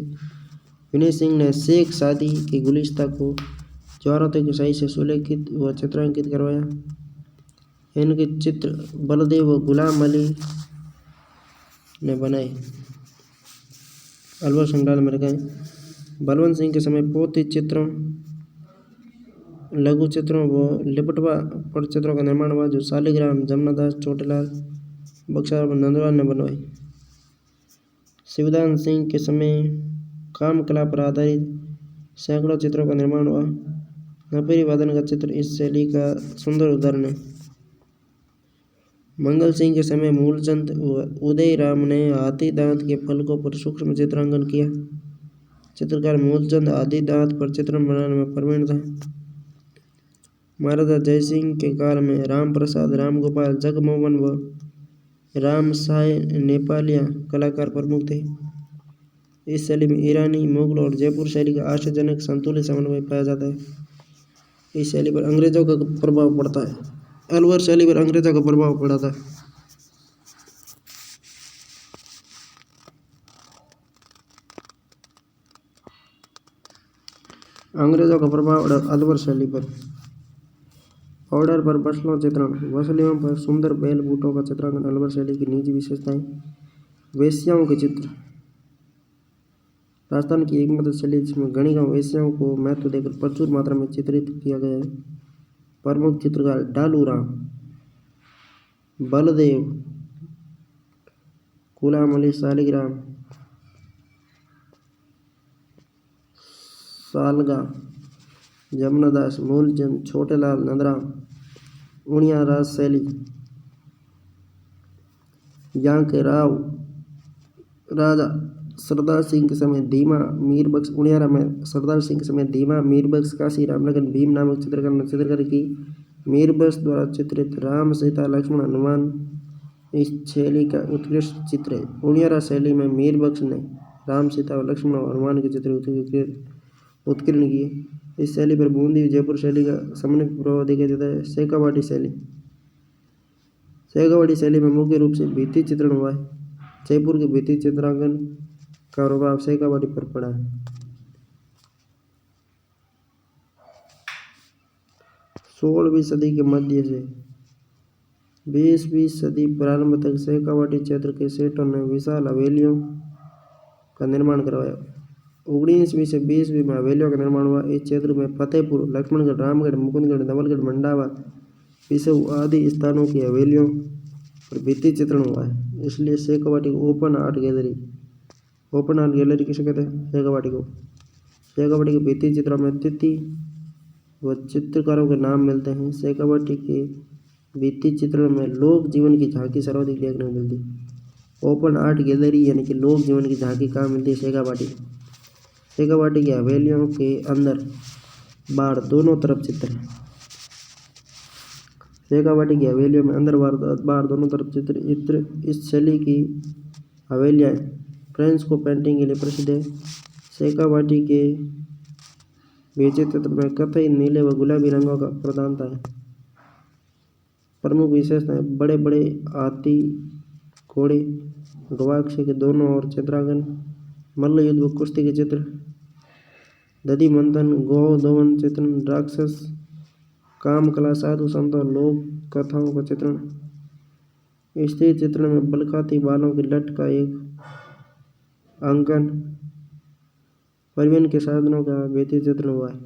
विनय सिंह ने शेख सादी के गुलिस्ता को ज्वारतों की सही से सुलेखित व चित्रांकित करवाया। इनके चित्र बलदेव व गुलाम अली ने बनाए, अलवर संग्रहालय में रखे। बलवंत सिंह के समय पोथी चित्रों, लघु चित्रों व लिपटवा पटचित्रों का निर्माण हुआ, जो शालिग्राम, जमनादास, चोटीलाल, बक्सार व नंदलाल ने बनवाए। शिवदान सिंह के समय काम कला पर आधारित सैकड़ों चित्रों का निर्माण हुआ। नपेरी वादन का चित्र इस शैली का सुंदर उदाहरण है। मंगल सिंह के समय मूलचंद व उदय राम ने हाथी दांत के फलकों पर सूक्ष्म चित्रांकन किया। चित्रकार मूलचंद हाथी दांत पर चित्र बनाने में प्रवीण था। महाराजा जयसिंह के काल में राम प्रसाद, राम गोपाल, जगमोहन व राम साय नेपालिया कलाकार प्रमुख थे। इस शैली में ईरानी, मुगल और जयपुर शैली का आश्चर्यजनक संतुलित समन्वय पाया जाता है। इस शैली पर अंग्रेजों का प्रभाव पड़ता है। अलवर शैली पर अंग्रेजों का प्रभाव पड़ा था। अंग्रेजों का प्रभाव अलवर शैली पर। ऑर्डर पर बसलों चित्रण। वसलियों पर सुंदर बैल बूटों का चित्रांकन अलवर शैली की निजी विशेषताएं। वेश्याओं के चित्र। राजस्थान की एकमात्र शैली जिसमें गणी गांव वेश्याओं को महत्व देकर प्रचुर मात्रा में चित्रित किया गया है। प्रमुख चित्रकार डालू राम, बलदेव, गुलाम अली शालिग्राम, सालगा, जमुनादास, मूलचंद, छोटेलाल नंदराम, उड़िया राज शैली, यहाँ के राव राजा सरदार सिंह के समय धीमा मीरबख्श उड़ियारा में सरदार सिंह के समय धीमा मीरबख्श काशी रामनगर भीम नामक चित्रकार ने चित्रकारी की। मीरबख्श द्वारा चित्रित राम सीता लक्ष्मण हनुमान इस शैली का उत्कृष्ट चित्र है। उड़ियारा शैली में मीरबख्श ने राम सीता और लक्ष्मण और हनुमान के चित्र उत्कीर्ण किए। इस शैली पर बूंदी जयपुर शैली का समन्वित प्रभाव देखा जाता है। शेखावाटी शैली, शेखावाटी शैली में मुख्य रूप से भित्ति चित्रण हुआ है। जयपुर के भित्ति चित्रांकन का प्रभाव शेखावाटी पर पड़ा है। 16वीं सदी के मध्य से 20वीं सदी प्रारंभ तक शेखावाटी क्षेत्र के सेठों ने विशाल हवेलियों का निर्माण करवाया। 19वीं से 20वीं में हवेलियों का निर्माण हुआ। इस क्षेत्र में फतेहपुर, लक्ष्मणगढ़, रामगढ़, मुकुंदगढ़, नवलगढ़, मंडावा, पिसऊ आदि स्थानों की हवेलियों पर भित्ति चित्रण हुआ है। इसलिए शेखावाटी को ओपन आर्ट गैलरी किसे कहते हैं? शेखावाटी को। शेखावाटी के भित्ति चित्रों में तिथि व चित्रकारों के नाम मिलते हैं। शेखावाटी के भित्ति चित्रण में लोक जीवन की झांकी सर्वाधिक देखने को मिलती है। ओपन आर्ट गैलरी यानी कि लोक जीवन की झांकी कहाँ मिलती है? शेखावाटी। शेखावाटी की हवेलियों के अंदर बाहर दोनों तरफ चित्र है। शेखावाटी की हवेलियों में अंदर बाहर दोनों तरफ चित्र। इस शैली की हवेलियाँ फ्रेंच को पेंटिंग के लिए प्रसिद्ध है। शेखावाटी के भित्ति चित्र में कथई, नीले व गुलाबी रंगों का प्रधानता है। प्रमुख विशेषताएं: बड़े बड़े हाथी, घोड़े, गवाक्षे के दोनों ओर चित्रांकन, मल्ल युद्ध व कुश्ती के चित्र, दधि मंथन, गौ दोवन चित्रण, राक्षस, काम कला, साधु संतों, लोक कथाओं का चित्रण। स्त्री चित्रण में बलखाती बालों की लट का एक अंकन। परिवहन के साधनों का भित्ति चित्रण हुआ है।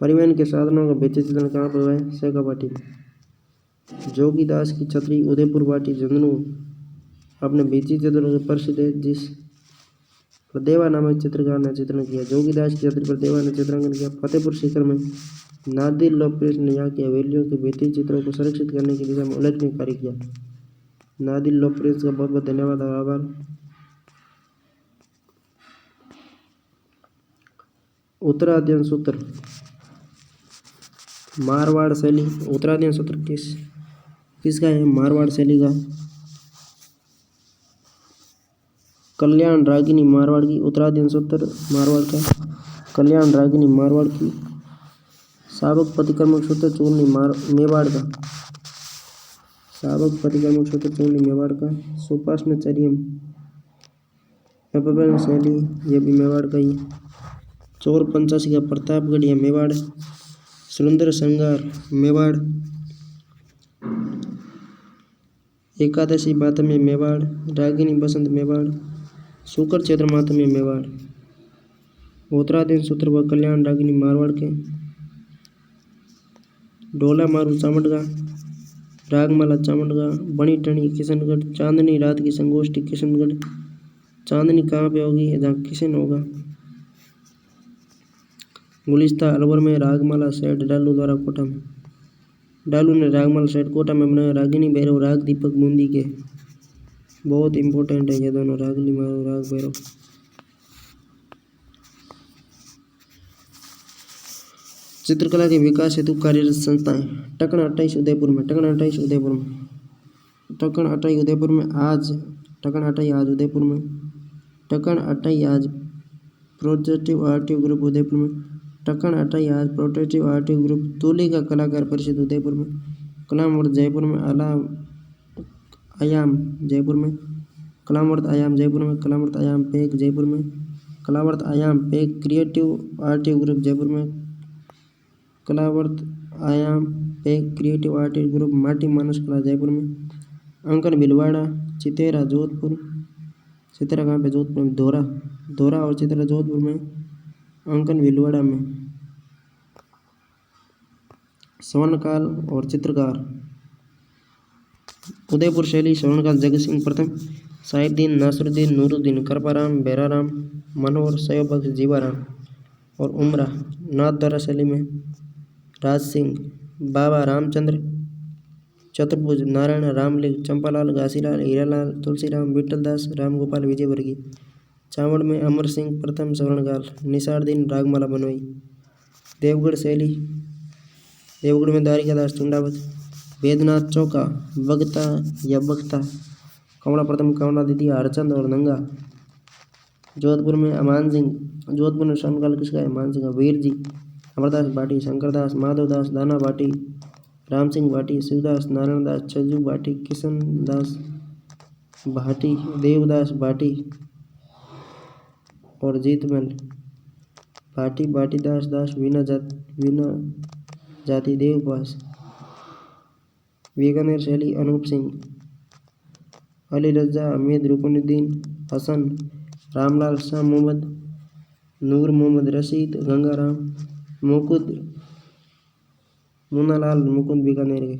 परिवहन के साधनों का भित्ति चित्रण कहाँ पर हुआ है? शेखावाटी में। जोगीदास की छतरी उदयपुर वाटी झुंझुनू अपने भित्ति चित्रण से प्रसिद्ध है, जिस पर देवा नामक चित्रकार ने चित्रण किया। जोगीदास की छतरी पर देवा ने चित्रांकन किया। फतेहपुर सीकर में नादिर लोकप्रिय ने यहाँ की हवेलियों के भित्ति चित्रों को संरक्षित करने की दिशा में उल्लेखनीय कार्य किया। नादिर लोकप्रिय का बहुत बहुत धन्यवाद और आभार। उत्तराध्ययन सूत्र, मारवाड़ शैली। उत्तराध्ययन सूत्र किसका है? मारवाड़ शैली का। कल्याण रागिनी मारवाड़ की। उत्तराध्ययन सूत्र मारवाड़ का। कल्याण रागिनी मारवाड़ की। सावक प्रतिक्रमक सूत्र चूर्णी मेवाड़ का। सावक प्रतिक्रमक सूत्र चूर्णी मेवाड़ का। सुपाष्णचर्यम अपभ्रंश शैली यह भी मेवाड़ का ही। चोर पंचासी का प्रतापगढ़ या मेवाड़। सुरेंद्र संगार मेवाड़। एकादशी मातम्य मेवाड़। रागिनी बसंत मेवाड़। शुकर क्षेत्र मातम्य मेवाड़। उत्तराध्ययन सूत्र व कल्याण रागिनी मारवाड़ के। ढोला मारू चामुंडगा, रागमाला चामुंडगा, बनी टणी किशनगढ़, चांदनी रात की संगोष्ठी किशनगढ़। चांदनी कहाँ पे होगी? जहाँ किशन होगा। गुलिस्ता अलवर में। रागमाला सेठ डालू द्वारा कोटा में। डालू ने रागमाला सेठ कोटा में बनाया। रागिनी भैरव राग दीपक बूंदी के। बहुत इंपॉर्टेंट है ये दोनों, रागिनी भैरव राग भैरव। चित्रकला के विकास हेतु कार्यरत संस्थाएं। टकण 28 उदयपुर में। टकण 28 उदयपुर में। टकण 28 उदयपुर में आज। टकण 28 आज उदयपुर में। टकण 28 आज प्रोजेक्टिव आर्टिव ग्रुप उदयपुर में। टकण 28 आज प्रोटेक्टिव आर्टिव ग्रुप। तुलिका कलाकार परिषद उदयपुर में। कलामवर्त जयपुर में। आयाम जयपुर में। कलामवर्त आयाम जयपुर में। कलामवर्त आयाम पैक जयपुर में। कलावर्त आयाम पैक क्रिएटिव आर्टिव ग्रुप जयपुर में। कलावर्त आयाम पैक क्रिएटिव आर्टिव ग्रुप माटी मानस कला जयपुर में। अंकन भिलवाड़ा चितेरा जोधपुर। चित्रा कहाँ पे? जोधपुर में। धोरा, धोरा और चित्रा जोधपुर में। अंकन भीलवाड़ा में। स्वर्णकाल और चित्रकार उदयपुर शैली स्वर्णकाल जगत सिंह प्रथम, साहिबदीन, नासरुद्दीन, नूरुद्दीन, कृपाराम, बेराराम, मनोहर, सयोबख्श, जीवाराम और उमरा। नाथद्वारा शैली में राज सिंह, बाबा रामचंद्र, चतुर्भुज, नारायण, रामलिंग, चंपालाल, घासीलाल, हीरालाल, तुलसीराम, विठलदास, रामगोपाल, विजयवर्गीय। चावड़ में अमर सिंह प्रथम स्वर्णकाल, निसारदीन, रागमाला बनवाई। देवगढ़ शैली, देवगढ़ में द्वारिकादास, चुंडावत, वेदनाथ चौका, बगता या बख्ता, कमला प्रथम, कमला द्वितीय, हरचंद और नंगा। जोधपुर में अमान सिंह, जोधपुर में स्वर्णकाल किसका है? मान सिंह। वीर जी, अमरदास भाटी, शंकरदास, माधवदास, दाना भाटी, राम सिंह भाटी, शिवदास, नारायण दास, छज्जू भाटी, किशन दास भाटी, देवदास भाटी और जीतमल भाटी, भाटीदास दास, वीना जाति, देवपास। बीकानेर शैली अनूप सिंह, अली रजा, हमीद, रुकनुद्दीन, हसन, रामलाल, शाह मोहम्मद, नूर मोहम्मद, रशीद, गंगाराम, मुकुंद, मुन्नालाल, मुकुंद बीकानेर के।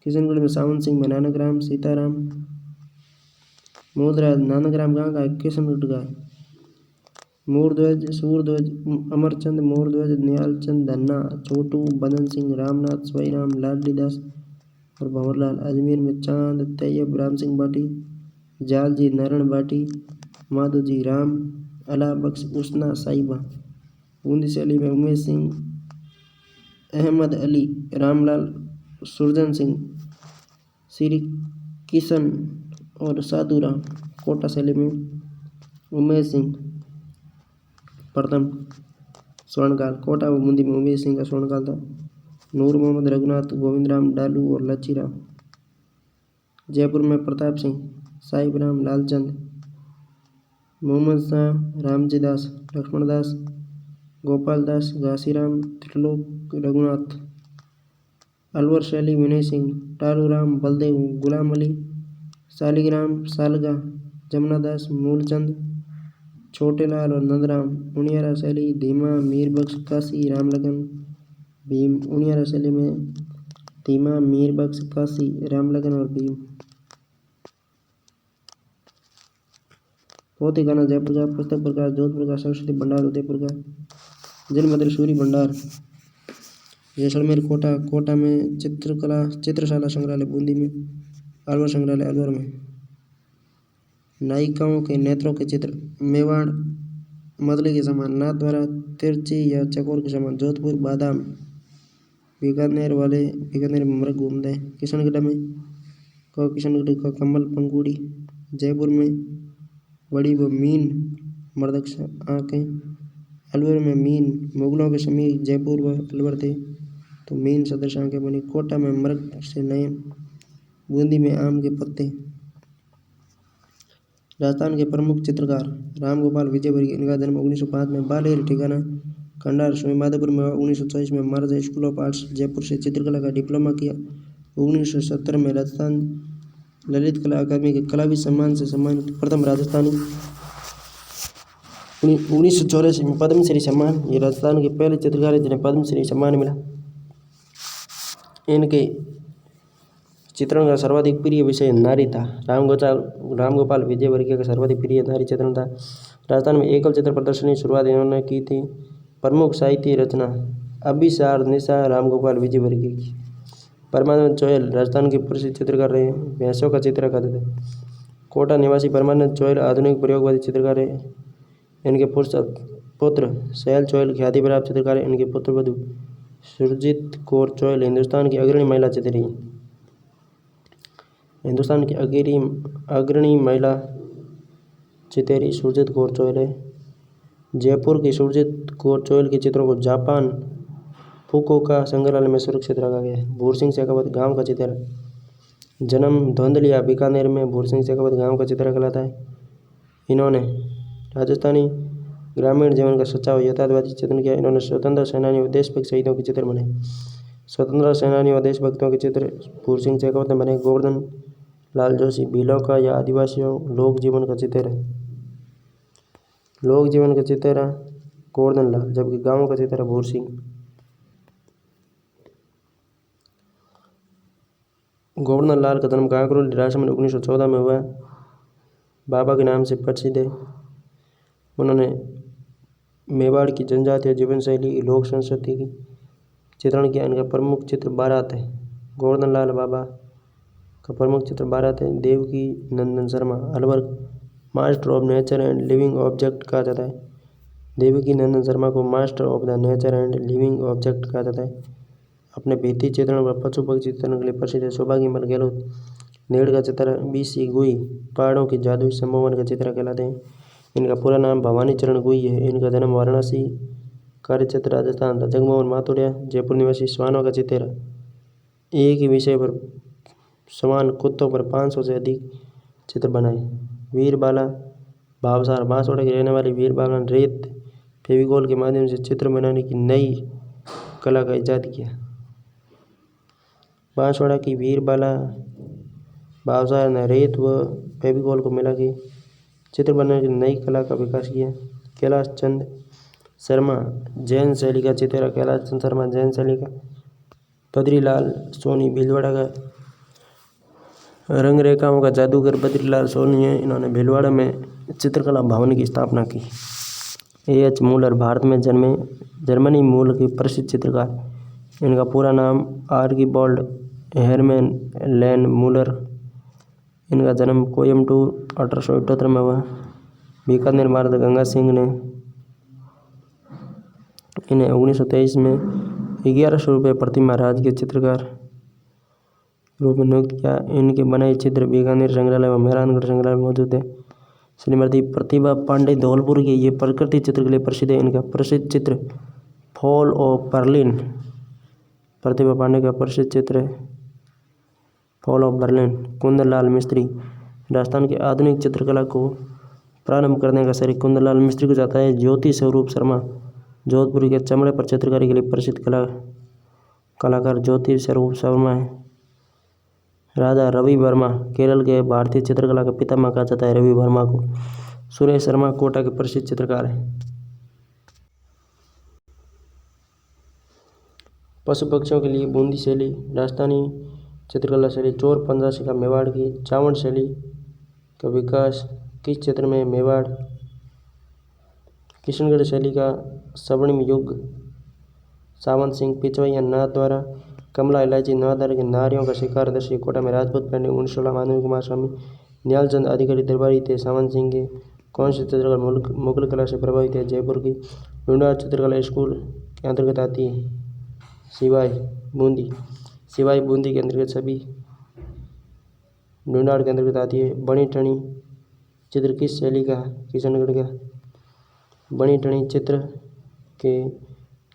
किशनगढ़ में सावंत सिंह, नानकराम, सीताराम, मोदराज। नानकराम कहाँ का है? किशनगढ़ का है। मोरध्वज, सूरध्वज, अमरचंद, मोरध्वज, नियालचंद, धन्ना, छोटू, बदन सिंह, रामनाथ, स्वईराम, लाडली दास और भंवरलाल। अजमेर में चांद, तैयब, राम सिंह भाटी, जालजी, नारायण भाटी, माधोजी, राम, अला बख्श, उस्ना, साहिबा। बूंदी शैली में उमेश सिंह, अहमद अली, रामलाल, सुरजन सिंह, श्री किशन और साधुराम। कोटा शैली में उमेश सिंह प्रथम स्वर्णकाल, कोटा व बूंदी में उमेश सिंह का स्वर्णकाल था। नूर मोहम्मद, रघुनाथ, गोविंदराम, डालू और लच्छीराम। जयपुर में प्रताप सिंह, साहिब राम, लालचंद, मोहम्मद शाह, रामजी दास, लक्ष्मण दास, गोपाल दास, घासीराम, त्रिलोक, रघुनाथ। अलवर शैली विनय सिंह, टालूराम, बलदेव, गुलाम अली, शालिग्राम, सालगा, जमुनादास, मूलचंद, छोटेलाल और नंदराम। उनियारा शैली धीमा, मीरबख्श, काशी, रामलखन, भीम। उनियारा शैली में धीमा, मीरबख्श, काशी, रामलखन और भीम। पोथी खाना जयपुर का, पुस्तक प्रकाश जोधपुर का, सरस्वती भंडार उदयपुर का, जन्मदिन सूरी भंडार जैसलमेर। कोटा, कोटा में चित्रकला चित्रशाला संग्रहालय, बूंदी में अलवर संग्रहालय, अलवर में नायिकाओं के नेत्रों के चित्र, मेवाड़ मदले के समान, नाथ द्वारा तिरछी या चकोर के समान। जोधपुर बादाम, बीकानेर में मृग घूमते हैं। किशनगढ़ में किशनगढ़ का कमल पंखुड़ी। जयपुर में बड़ी व मीन मर्दक्ष आँखें। अलवर में मीन, मुगलों के समय जयपुर व अलवर थे तो मीन सदृश आँखें बनी। कोटा में मृग से नयन। बूंदी में आम के पत्ते। राजस्थान के प्रमुख चित्रकार रामगोपाल विजयवर्गीय, इनका जन्म 1905 में बालेर, ठिकाना खंडार, स्वामी माधोपुर में। 1924 में महाराजा स्कूल ऑफ आर्ट्स जयपुर से चित्रकला का डिप्लोमा किया। 1970 में राजस्थान ललित कला अकादमी के कलाविद सम्मान से सम्मानित प्रथम राजस्थानी। 1984 में पद्मश्री सम्मान। ये राजस्थान के पहले चित्रकार जिन्हें पद्मश्री सम्मान मिला। इनके चित्रण का सर्वाधिक प्रिय विषय नारी था। रामगोपाल विजयवर्गीय का सर्वाधिक प्रिय नारी चित्रण था। राजस्थान में एकल चित्र प्रदर्शनी शुरुआत इन्होंने की थी। प्रमुख साहित्य रचना अभिसार निशा रामगोपाल विजयवर्गीय की। परमानंद चोयल राजस्थान के प्रसिद्ध चित्रकार रहे। भैंसों का चित्र करते थे। कोटा निवासी परमानंद चोयल आधुनिक प्रयोगवादी चित्रकार है। इनके पुत्र सैल चोयल ख्याति प्राप्त चित्रकार है। इनके पुत्र वधु सुरजीत कौर चोयल हिंदुस्तान की अग्रणी महिला चित्री। हिंदुस्तान की अग्रणी महिला चितेरी सुरजीत कौर चोयल है। जयपुर की सुरजीत कौर चोयल के चित्रों को जापान फुकुओका संग्रहालय में सुरक्षित रखा गया है। भूरसिंह शेखावत गांव का चित्र। जन्म धुंधलिया बीकानेर में। भूरसिंह शेखावत गांव का चित्र कहलाता है। इन्होंने राजस्थानी ग्रामीण जीवन का सच्चा और यथार्थवादी चित्रण किया। इन्होंने स्वतंत्र सेनानियों व देशभक्त शहीदों के चित्र बनाए। स्वतंत्रता सेनानियों व देशभक्तों के चित्र भूरसिंह शेखावत ने बनाए। गोवर्धन लाल जोशी भीलों का या आदिवासियों लोक जीवन का चितेरा। लोक जीवन का चितेरा गोवर्धन लाल, जबकि गांवों का चितेरा भूर सिंह। गोवर्धन लाल का जन्म कांकरोली राजसमंद 1914 में हुआ। बाबा के नाम से प्रसिद्ध है। उन्होंने मेवाड़ की जनजातीय जीवन शैली, लोक संस्कृति की चित्रण किया। इनका प्रमुख चित्र बारात है। गोवर्धन लाल बाबा का प्रमुख चित्र बारात है। Devki Nandan Sharma Alwar master of nature and living object कहा जाता है। देवकी नंदन शर्मा को master of the nature and living object कहा जाता है। अपने भित्ति चित्रण व पशु पक्षी चित्रण के लिए प्रसिद्ध है। सौभाग्यमल गहलोत नेड़ का चित्र, BC गुई पहाड़ों की जादुई संभावना का चित्र कहलाते हैं। इनका पूरा नाम भवानी चरण गुई है। इनका जन्म वाराणसी, कार्यक्षेत्र राजस्थान था। जगमोहन माथुरिया जयपुर निवासी श्वानों का चितेरा। एक ही विषय पर समान कुत्तों पर 500 से अधिक चित्र बनाए। वीरबाला भावसार बांसवाड़ा की रहने वाली वीरबाला ने रेत फेविकोल के माध्यम से चित्र बनाने की नई कला का इजाद किया। बांसवाड़ा की वीरबाला भावसार ने रेत व फेविकोल को मिला के चित्र बनाने की नई कला का विकास किया। कैलाश चंद शर्मा जैन शैली का चितेरा। कैलाश चंद शर्मा जैन शैली का। बद्रीलाल सोनी भीलवाड़ा का रंग रेखाओं का जादूगर बद्रीलाल सोनी है। इन्होंने भीलवाड़ा में चित्रकला भवन की स्थापना की। A.H. मूलर भारत में जन्मे जर्मनी मूल के प्रसिद्ध चित्रकार। इनका पूरा नाम आर्किबाल्ड हेरमैन लैन मूलर। इनका जन्म कोयम्बटूर 1878 में हुआ। बीकानेर भारत गंगा सिंह ने इन्हें 1923 में 1100 रुपये प्रति माह राजकीय चित्रकार रूप में नियुक्त किया। इनके बनाए चित्र बीकानेर संग्रहालय व मेहरानगढ़ संग्रहालय में मौजूद है। श्रीमती प्रतिभा पांडे धौलपुर की ये प्रकृति चित्र के लिए प्रसिद्ध है। इनका प्रसिद्ध चित्र फॉल ऑफ बर्लिन। प्रतिभा पांडे का प्रसिद्ध चित्र है फॉल ऑफ बर्लिन। कुंदनलाल मिस्त्री राजस्थान की आधुनिक चित्रकला को प्रारंभ करने का श्रेय कुंदनलाल मिस्त्री को जाता है। ज्योति स्वरूप शर्मा जोधपुर के चमड़े पर चित्रकारी के लिए प्रसिद्ध कलाकार ज्योति स्वरूप शर्मा है। राजा रवि वर्मा केरल के भारतीय चित्रकला का पितामह कहा जाता है रवि वर्मा को। सुरेश शर्मा कोटा के प्रसिद्ध चित्रकार हैं। पशु पक्षियों के लिए बूंदी शैली राजस्थानी चित्रकला शैली। चोर पंजासी का मेवाड़ की चावड़ शैली का विकास किस क्षेत्र में? मेवाड़। किशनगढ़ शैली का स्वर्णिम युग सावंत सिंह पिचवैया नाथ द्वारा। कमला इलायची नवादार के नारियों का शिकार दर्शी कोटा में राजपूत पेंटिंग 1916 मानव कुमार स्वामी न्यालचंद अधिकारी दरबारी थे सावंत सिंह के। कौन सी चित्रकला मुगल कला से प्रभावित है? जयपुर की। ढूंढाड़ चित्रकला स्कूल के अंतर्गत आती है। सिवाई बूंदी। सिवाई बूंदी के अंतर्गत सभी ढूंढाड़ के अंतर्गत आती है। बनी ठनी चित्र किस शैली का? किशनगढ़ का। बनी ठनी चित्र के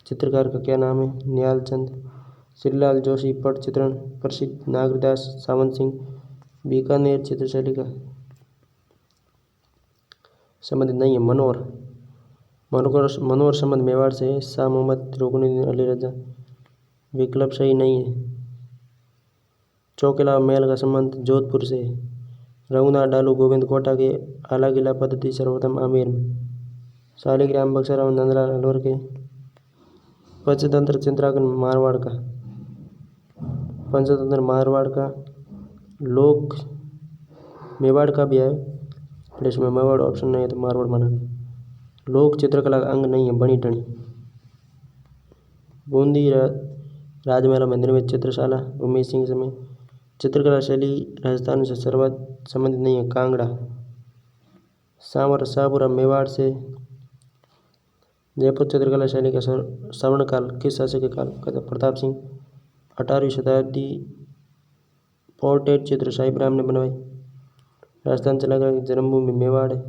चित्रकार का क्या नाम है? न्यालचंद। श्रीलाल जोशी पट चित्रण प्रसिद्ध नागरदास सावंत सिंह। बीकानेर चित्रशैली का संबंध नहीं है। मनोहर संबंध मेवाड़ से है। शाह मोहम्मद रुकनुद्दीन अली रजा विकल्प सही नहीं है। चौकिला महल का संबंध जोधपुर से है। रघुनाथ डालू गोविंद कोटा के आला किला पद्धति सर्वोत्तम आमेर में। शालिग्राम बक्सर नंदलाल अलवर के। पंचतंत्र चित्रांकन मारवाड़ का। पंचतंत्र मारवाड़ का। लोक मेवाड़ का भी है पर इसमें मेवाड़ ऑप्शन नहीं है तो मारवाड़ माना गया। लोक चित्रकला का अंग नहीं है बनी ठनी। बूंदी राजमहल मंदिर में चित्रशाला उमेश सिंह समय। चित्रकला शैली राजस्थान से सर्वात संबंधित नहीं है। कांगड़ा। सांवर शाहपुरा मेवाड़ से। जयपुर चित्रकला शैली का स्वर्णकाल किस शासक के काल? प्रताप सिंह। 18वीं शताब्दी पोर्ट्रेट चित्र साहिबराम ने बनवाई। राजस्थान चित्रकला की जन्मभूमि मेवाड़ है।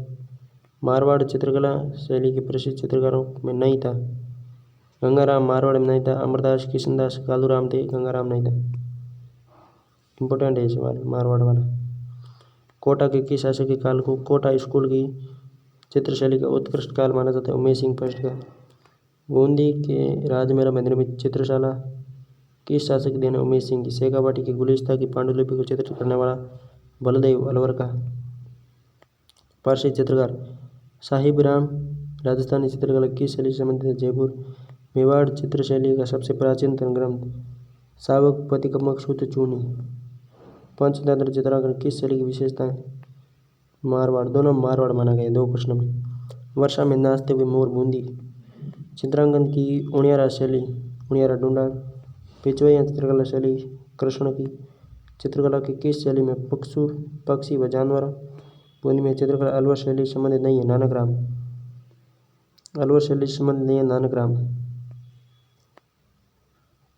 मारवाड़ चित्रकला शैली के प्रसिद्ध चित्रकारों में नहीं था। गंगाराम मारवाड़ में नहीं था। अमरदास किशनदास कालूराम थे। गंगाराम नहीं था। इंपॉर्टेंट है ये सवाल मारवाड़ वाला। कोटा के किस शासक के काल को कोटा स्कूल की चित्रशैली का उत्कृष्ट काल माना जाता है? उमेश सिंह फर्स्ट का। बूंदी के राजमहल मंदिर में चित्रशाला किस शासक के देन? उमेश सिंह की। शेखावाटी की गुलिस्ता की पांडुलिपि को चित्रित करने वाला बलदेव अलवर का प्रसिद्ध चित्रकार साहिब राम। राजस्थानी चित्रकला किस शैली से संबंधित है? जयपुर। मेवाड़ चित्रशैली का सबसे प्राचीनतम ग्रंथ सावक पतिकमक सूत्र चूनी। पंचतंत्र चित्रांकन किस शैली की विशेषता है? मारवाड़। दोनों मारवाड़ माना गया 2 प्रश्नों में। वर्षा में नाचते हुए मोर बूंदी। चित्रांकन की उणियारा शैली उणियारा डूंडार। पिछवैया चित्रकला शैली कृष्ण की। चित्रकला की किस शैली में पक्षी व जानवर? बूंदी में। चित्रकला अलवर शैली से संबंधित नहीं है, नानक राम। अलवर शैली से संबंधित नहीं है, नानक राम।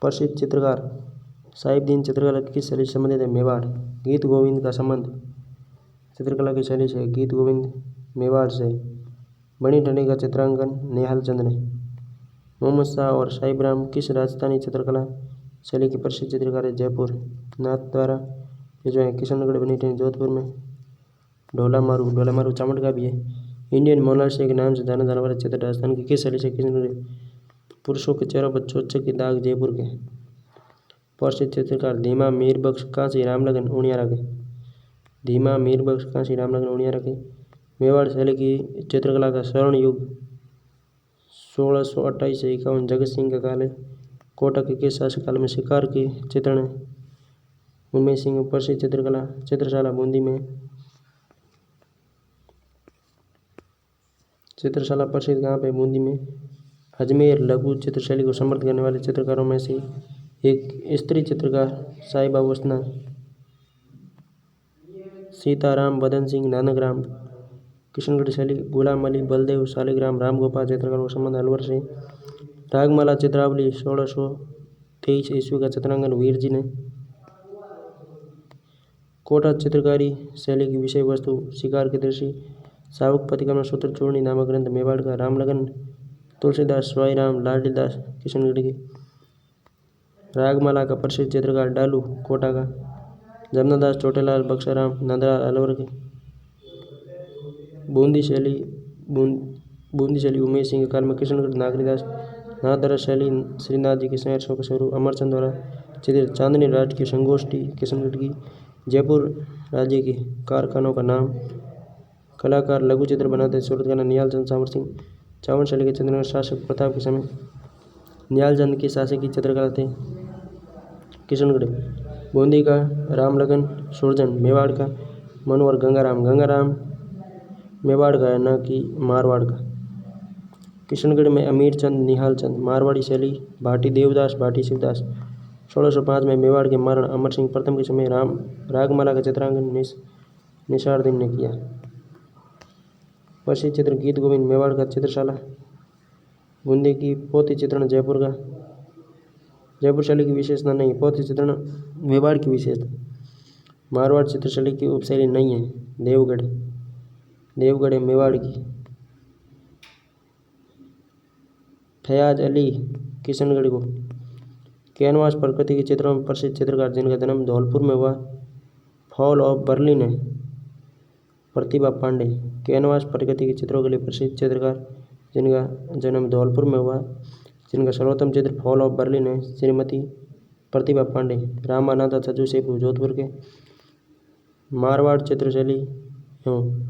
प्रसिद्ध चित्रकार साहिबदीन चित्रकला की किस शैली से संबंधित है? मेवाड़। गीत गोविंद का संबंध चित्रकला की शैली से। गीत गोविंद मेवाड़ से। बनी ठंडी का चित्रांकन निहाल चंद ने। मोहम्मद शाह और साहिब राम किस राजस्थानी चित्रकला शैली के प्रसिद्ध चित्रकार है? जयपुर। नाथ द्वारा ये जो है किशनगढ़, बनी ठंडी जोधपुर में। ढोला मारू चामुंड का भी है। इंडियन मोनार्ची के नाम से जाना जाने वाला चित्र राजस्थान की किस शैली से? किशनगढ़। पुरुषों के चेहरों पर चोचक के दाग जयपुर के। प्रसिद्ध चित्रकार धीमा मीर बख्श काशी रामलगन उणियारा के। धीमा मीर बख्श काशी रामलगन उणियारा के। मेवाड़ शैली की चित्रकला का स्वर्ण युग 1628 से 51 जगत सिंह का काल है। कोटक के किस शासनकाल में शिकार के चित्रण है? उमेश सिंह। प्रसिद्ध चित्रकला चित्रशाला बूंदी में। चित्रशाला प्रसिद्ध कहाँ पे? बूंदी में। अजमेर लघु चित्रशैली को समृद्ध करने वाले चित्रकारों में से एक स्त्री चित्रकार साहिबा वसना। सीताराम बदन सिंह नानक राम। किशनगढ़ शैली गुलाम अली बलदेव शालिग्राम रामगोपाल चित्रकारों का संबंध अलवर से। रागमाला चित्रावली 1623 ईस्वी का चित्रांकन वीर जी ने। कोटा चित्रकारी शैली की विषय वस्तु शिकार के दृश्य सावक पतिकमक सूत्र चूर्णी नामक ग्रंथ मेवाड़ का। रामलगन तुलसीदास स्वाईराम लाडलीदास किशनगढ़ की। रागमाला का प्रसिद्ध चित्रकार डालू कोटा का। जमनादास चोटेलाल बक्साराम नंदलाल अलवर के। बूंदी शैली उमेश सिंह के काल में किशनगढ़ नागरीदास। नाथद्वारा शैली श्रीनाथ जी के शहर शोक स्वरूप अमरचंद द्वारा चित्र चांदनी राष्ट्र की संगोष्ठी किशनगढ़ की। जयपुर राज्य के कारखानों का नाम। कलाकार लघु चित्र बनाते सूरत का नाम निहाल चंद सांवर सिंह। चावल शैली के चित्रण शासक प्रताप के समय। निहाल चंद के शासकीय चित्रकला थे। किशनगढ़। बूंदी का रामलगन सुरजन। मेवाड़ का मनोहर गंगाराम मेवाड़ का है, न कि मारवाड़ का। किशनगढ़ में अमीर चंद निहाल चंद। मारवाड़ी शैली भाटी देवदास भाटी शिवदास। 1605 में मेवाड़ के महाराणा अमर सिंह प्रथम के समय रागमाला का चित्रांकन निसारदीन ने किया। प्रसिद्ध चित्र गीत गोविंद मेवाड़ का। चित्रशाला बूंदी की। पोथी चित्रण जयपुर का। जयपुर शैली की विशेषता नहीं, पोथी चित्रण मेवाड़ की विशेषता। मारवाड़ चित्रशैली की उपशैली नहीं है। देवगढ़ है मेवाड़ की। फयाज अली किशनगढ़ को। कैनवास प्रकृति के चित्रों में प्रसिद्ध चित्रकार जिनका जन्म धौलपुर में हुआ फॉल ऑफ बर्लिन है प्रतिभा पांडे। कैनवास प्रकृति के चित्रों के लिए प्रसिद्ध चित्रकार जिनका जन्म धौलपुर में हुआ, जिनका सर्वोत्तम चित्र फॉल ऑफ बर्लिन है श्रीमती प्रतिभा पांडे। रामानाथा सजू सेपू जोधपुर के। मारवाड़ चित्रशैली एवं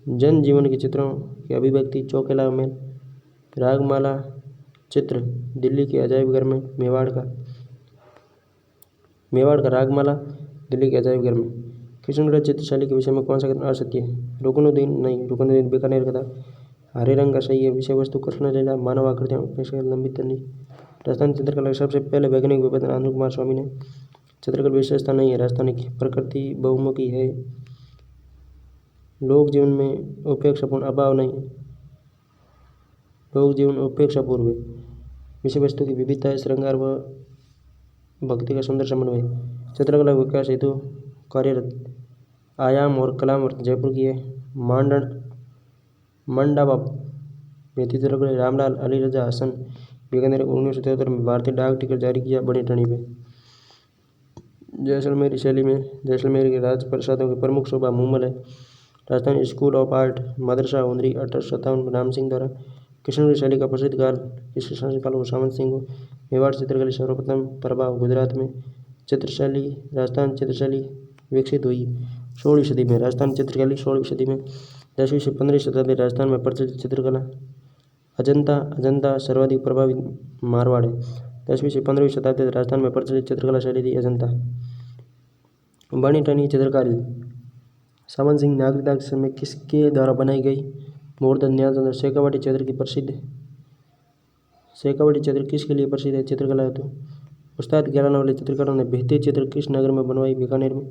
जन जीवन के चित्रों की अभिव्यक्ति चौकेला में। रागमाला चित्र दिल्ली के अजायब घर में। मेवाड़ का रागमाला दिल्ली के अजायब घर में। किशनगढ़ चित्रशैली के विषय में कौन सा कथन असत्य है? रुकनुद्दीन नहीं, रुकनुद्दीन बीकानेर का था। हरे रंग का सही है। विषय वस्तु कृष्ण लीला मानव आकृतियाँ लंबी तंडी। राजस्थान चित्रकला के सबसे पहले वैज्ञानिक विवेचन आनंद कुमार स्वामी ने। चित्रकला विशेषता नहीं है राजस्थान की। प्रकृति बहुमुखी है। लोक जीवन में उपेक्षापूर्ण अभाव नहीं है। लोक जीवन उपेक्षापूर्व है। विषय वस्तु की विविधता है। श्रृंगार व भक्ति का सुंदर समन्वय। चित्रकला विकास हेतु कार्यरत। आयाम और कलामृत जयपुर की है। मंडावा में चित्रकला रामलाल अली रजा हसन बीकानेर 1973 में भारतीय डाक टिकट जारी किया बड़ी टर्नी पे। जैसलमेरी शैली में जैसलमेर के राज प्रसादों के प्रमुख शोभा मूमल है। राजस्थान स्कूल ऑफ आर्ट मदरसा उंदरी 1857 राम सिंह द्वारा। किशनगढ़ शैली का प्रसिद्ध काल किस शासनकाल को? सामंत सिंह को। मेवाड़ चित्रकला सर्वप्रथम प्रभाव गुजरात में। चित्रशैली राजस्थान चित्रशैली विकसित हुई 16वीं सदी में राजस्थान चित्रकला 16वीं सदी में 10वीं से 15वीं शताब्दी राजस्थान में प्रचलित चित्रकला अजंता सर्वाधिक प्रभावित मारवाड़ है। 10वीं से 15वीं शताब्दी राजस्थान में प्रचलित चित्रकला शैली थी अजंता। बनी ठनी चित्रकारी सावन सिंह नागरिकता के समय किसके द्वारा बनाई गई? मूर्धन ध्यानचंद्र। शेखावाटी क्षेत्र की प्रसिद्ध शेखावाटी क्षेत्र किसके लिए प्रसिद्ध है? चित्रकला हेतु। उस्ताद कहलाने वाले चित्रकारों ने बेहतर चित्र किस नगर में बनवाई? बीकानेर में।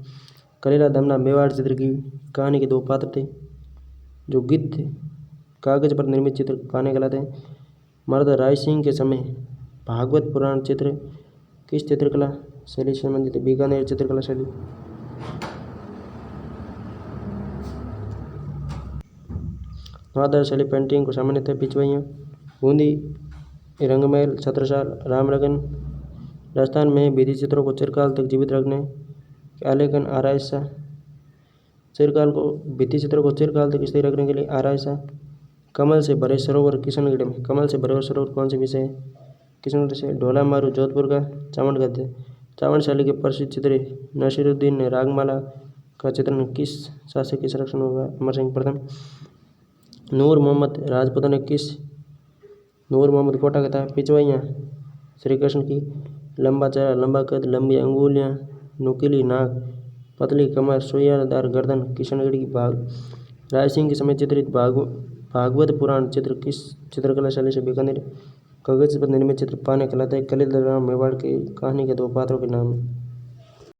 कलेला दमना मेवाड़ चित्र की कहानी के दो पात्र थे जो गिद्ध थे। कागज पर निर्मित चित्र काने कहलाते हैं। महाराजा राय सिंह के समय भागवत पुराण चित्र किस चित्रकला शैली से संबंधित है? बीकानेर चित्रकला शैली। नवाधार शैली पेंटिंग को सामान्यतः पिछवाइयाँ बूंदी रंगमहल छत्रसाल रामलगन। राजस्थान में विधि चित्रों को चिरकाल तक जीवित रखने आलेखन आरायसा। भित्ति चित्रों को चिरकाल तक स्थिर रखने के लिए आरायसा। कमल से भरे सरोवर किशनगढ़ में। कमल से भरे सरोवर कौन से विषय है? किशनगढ़ से। ढोला मारू जोधपुर का चावंड गद्य। चावंड शैली के प्रसिद्ध चित्र नसीरुद्दीन ने रागमाला का चित्रण किस शासक के संरक्षण हुआ? अमर सिंह प्रथम। नूर मोहम्मद राजपूतों ने नूर मोहम्मद कोटा का था पिछवाइयाँ श्री कृष्ण की लंबा चेहरा लंबा कद लंबी अंगुलियाँ नुकीली नाक पतली कमर सुइयादार गर्दन किशनगढ़ की भाग। राय सिंह के समय चित्रित भागवत पुराण चित्र किस चित्रकला शैली से? बीकानेर। कागज पर निर्मित चित्र पाने कहलाते हैं। कलिल राम मेवाड़ की कहानी के दो पात्रों के नाम।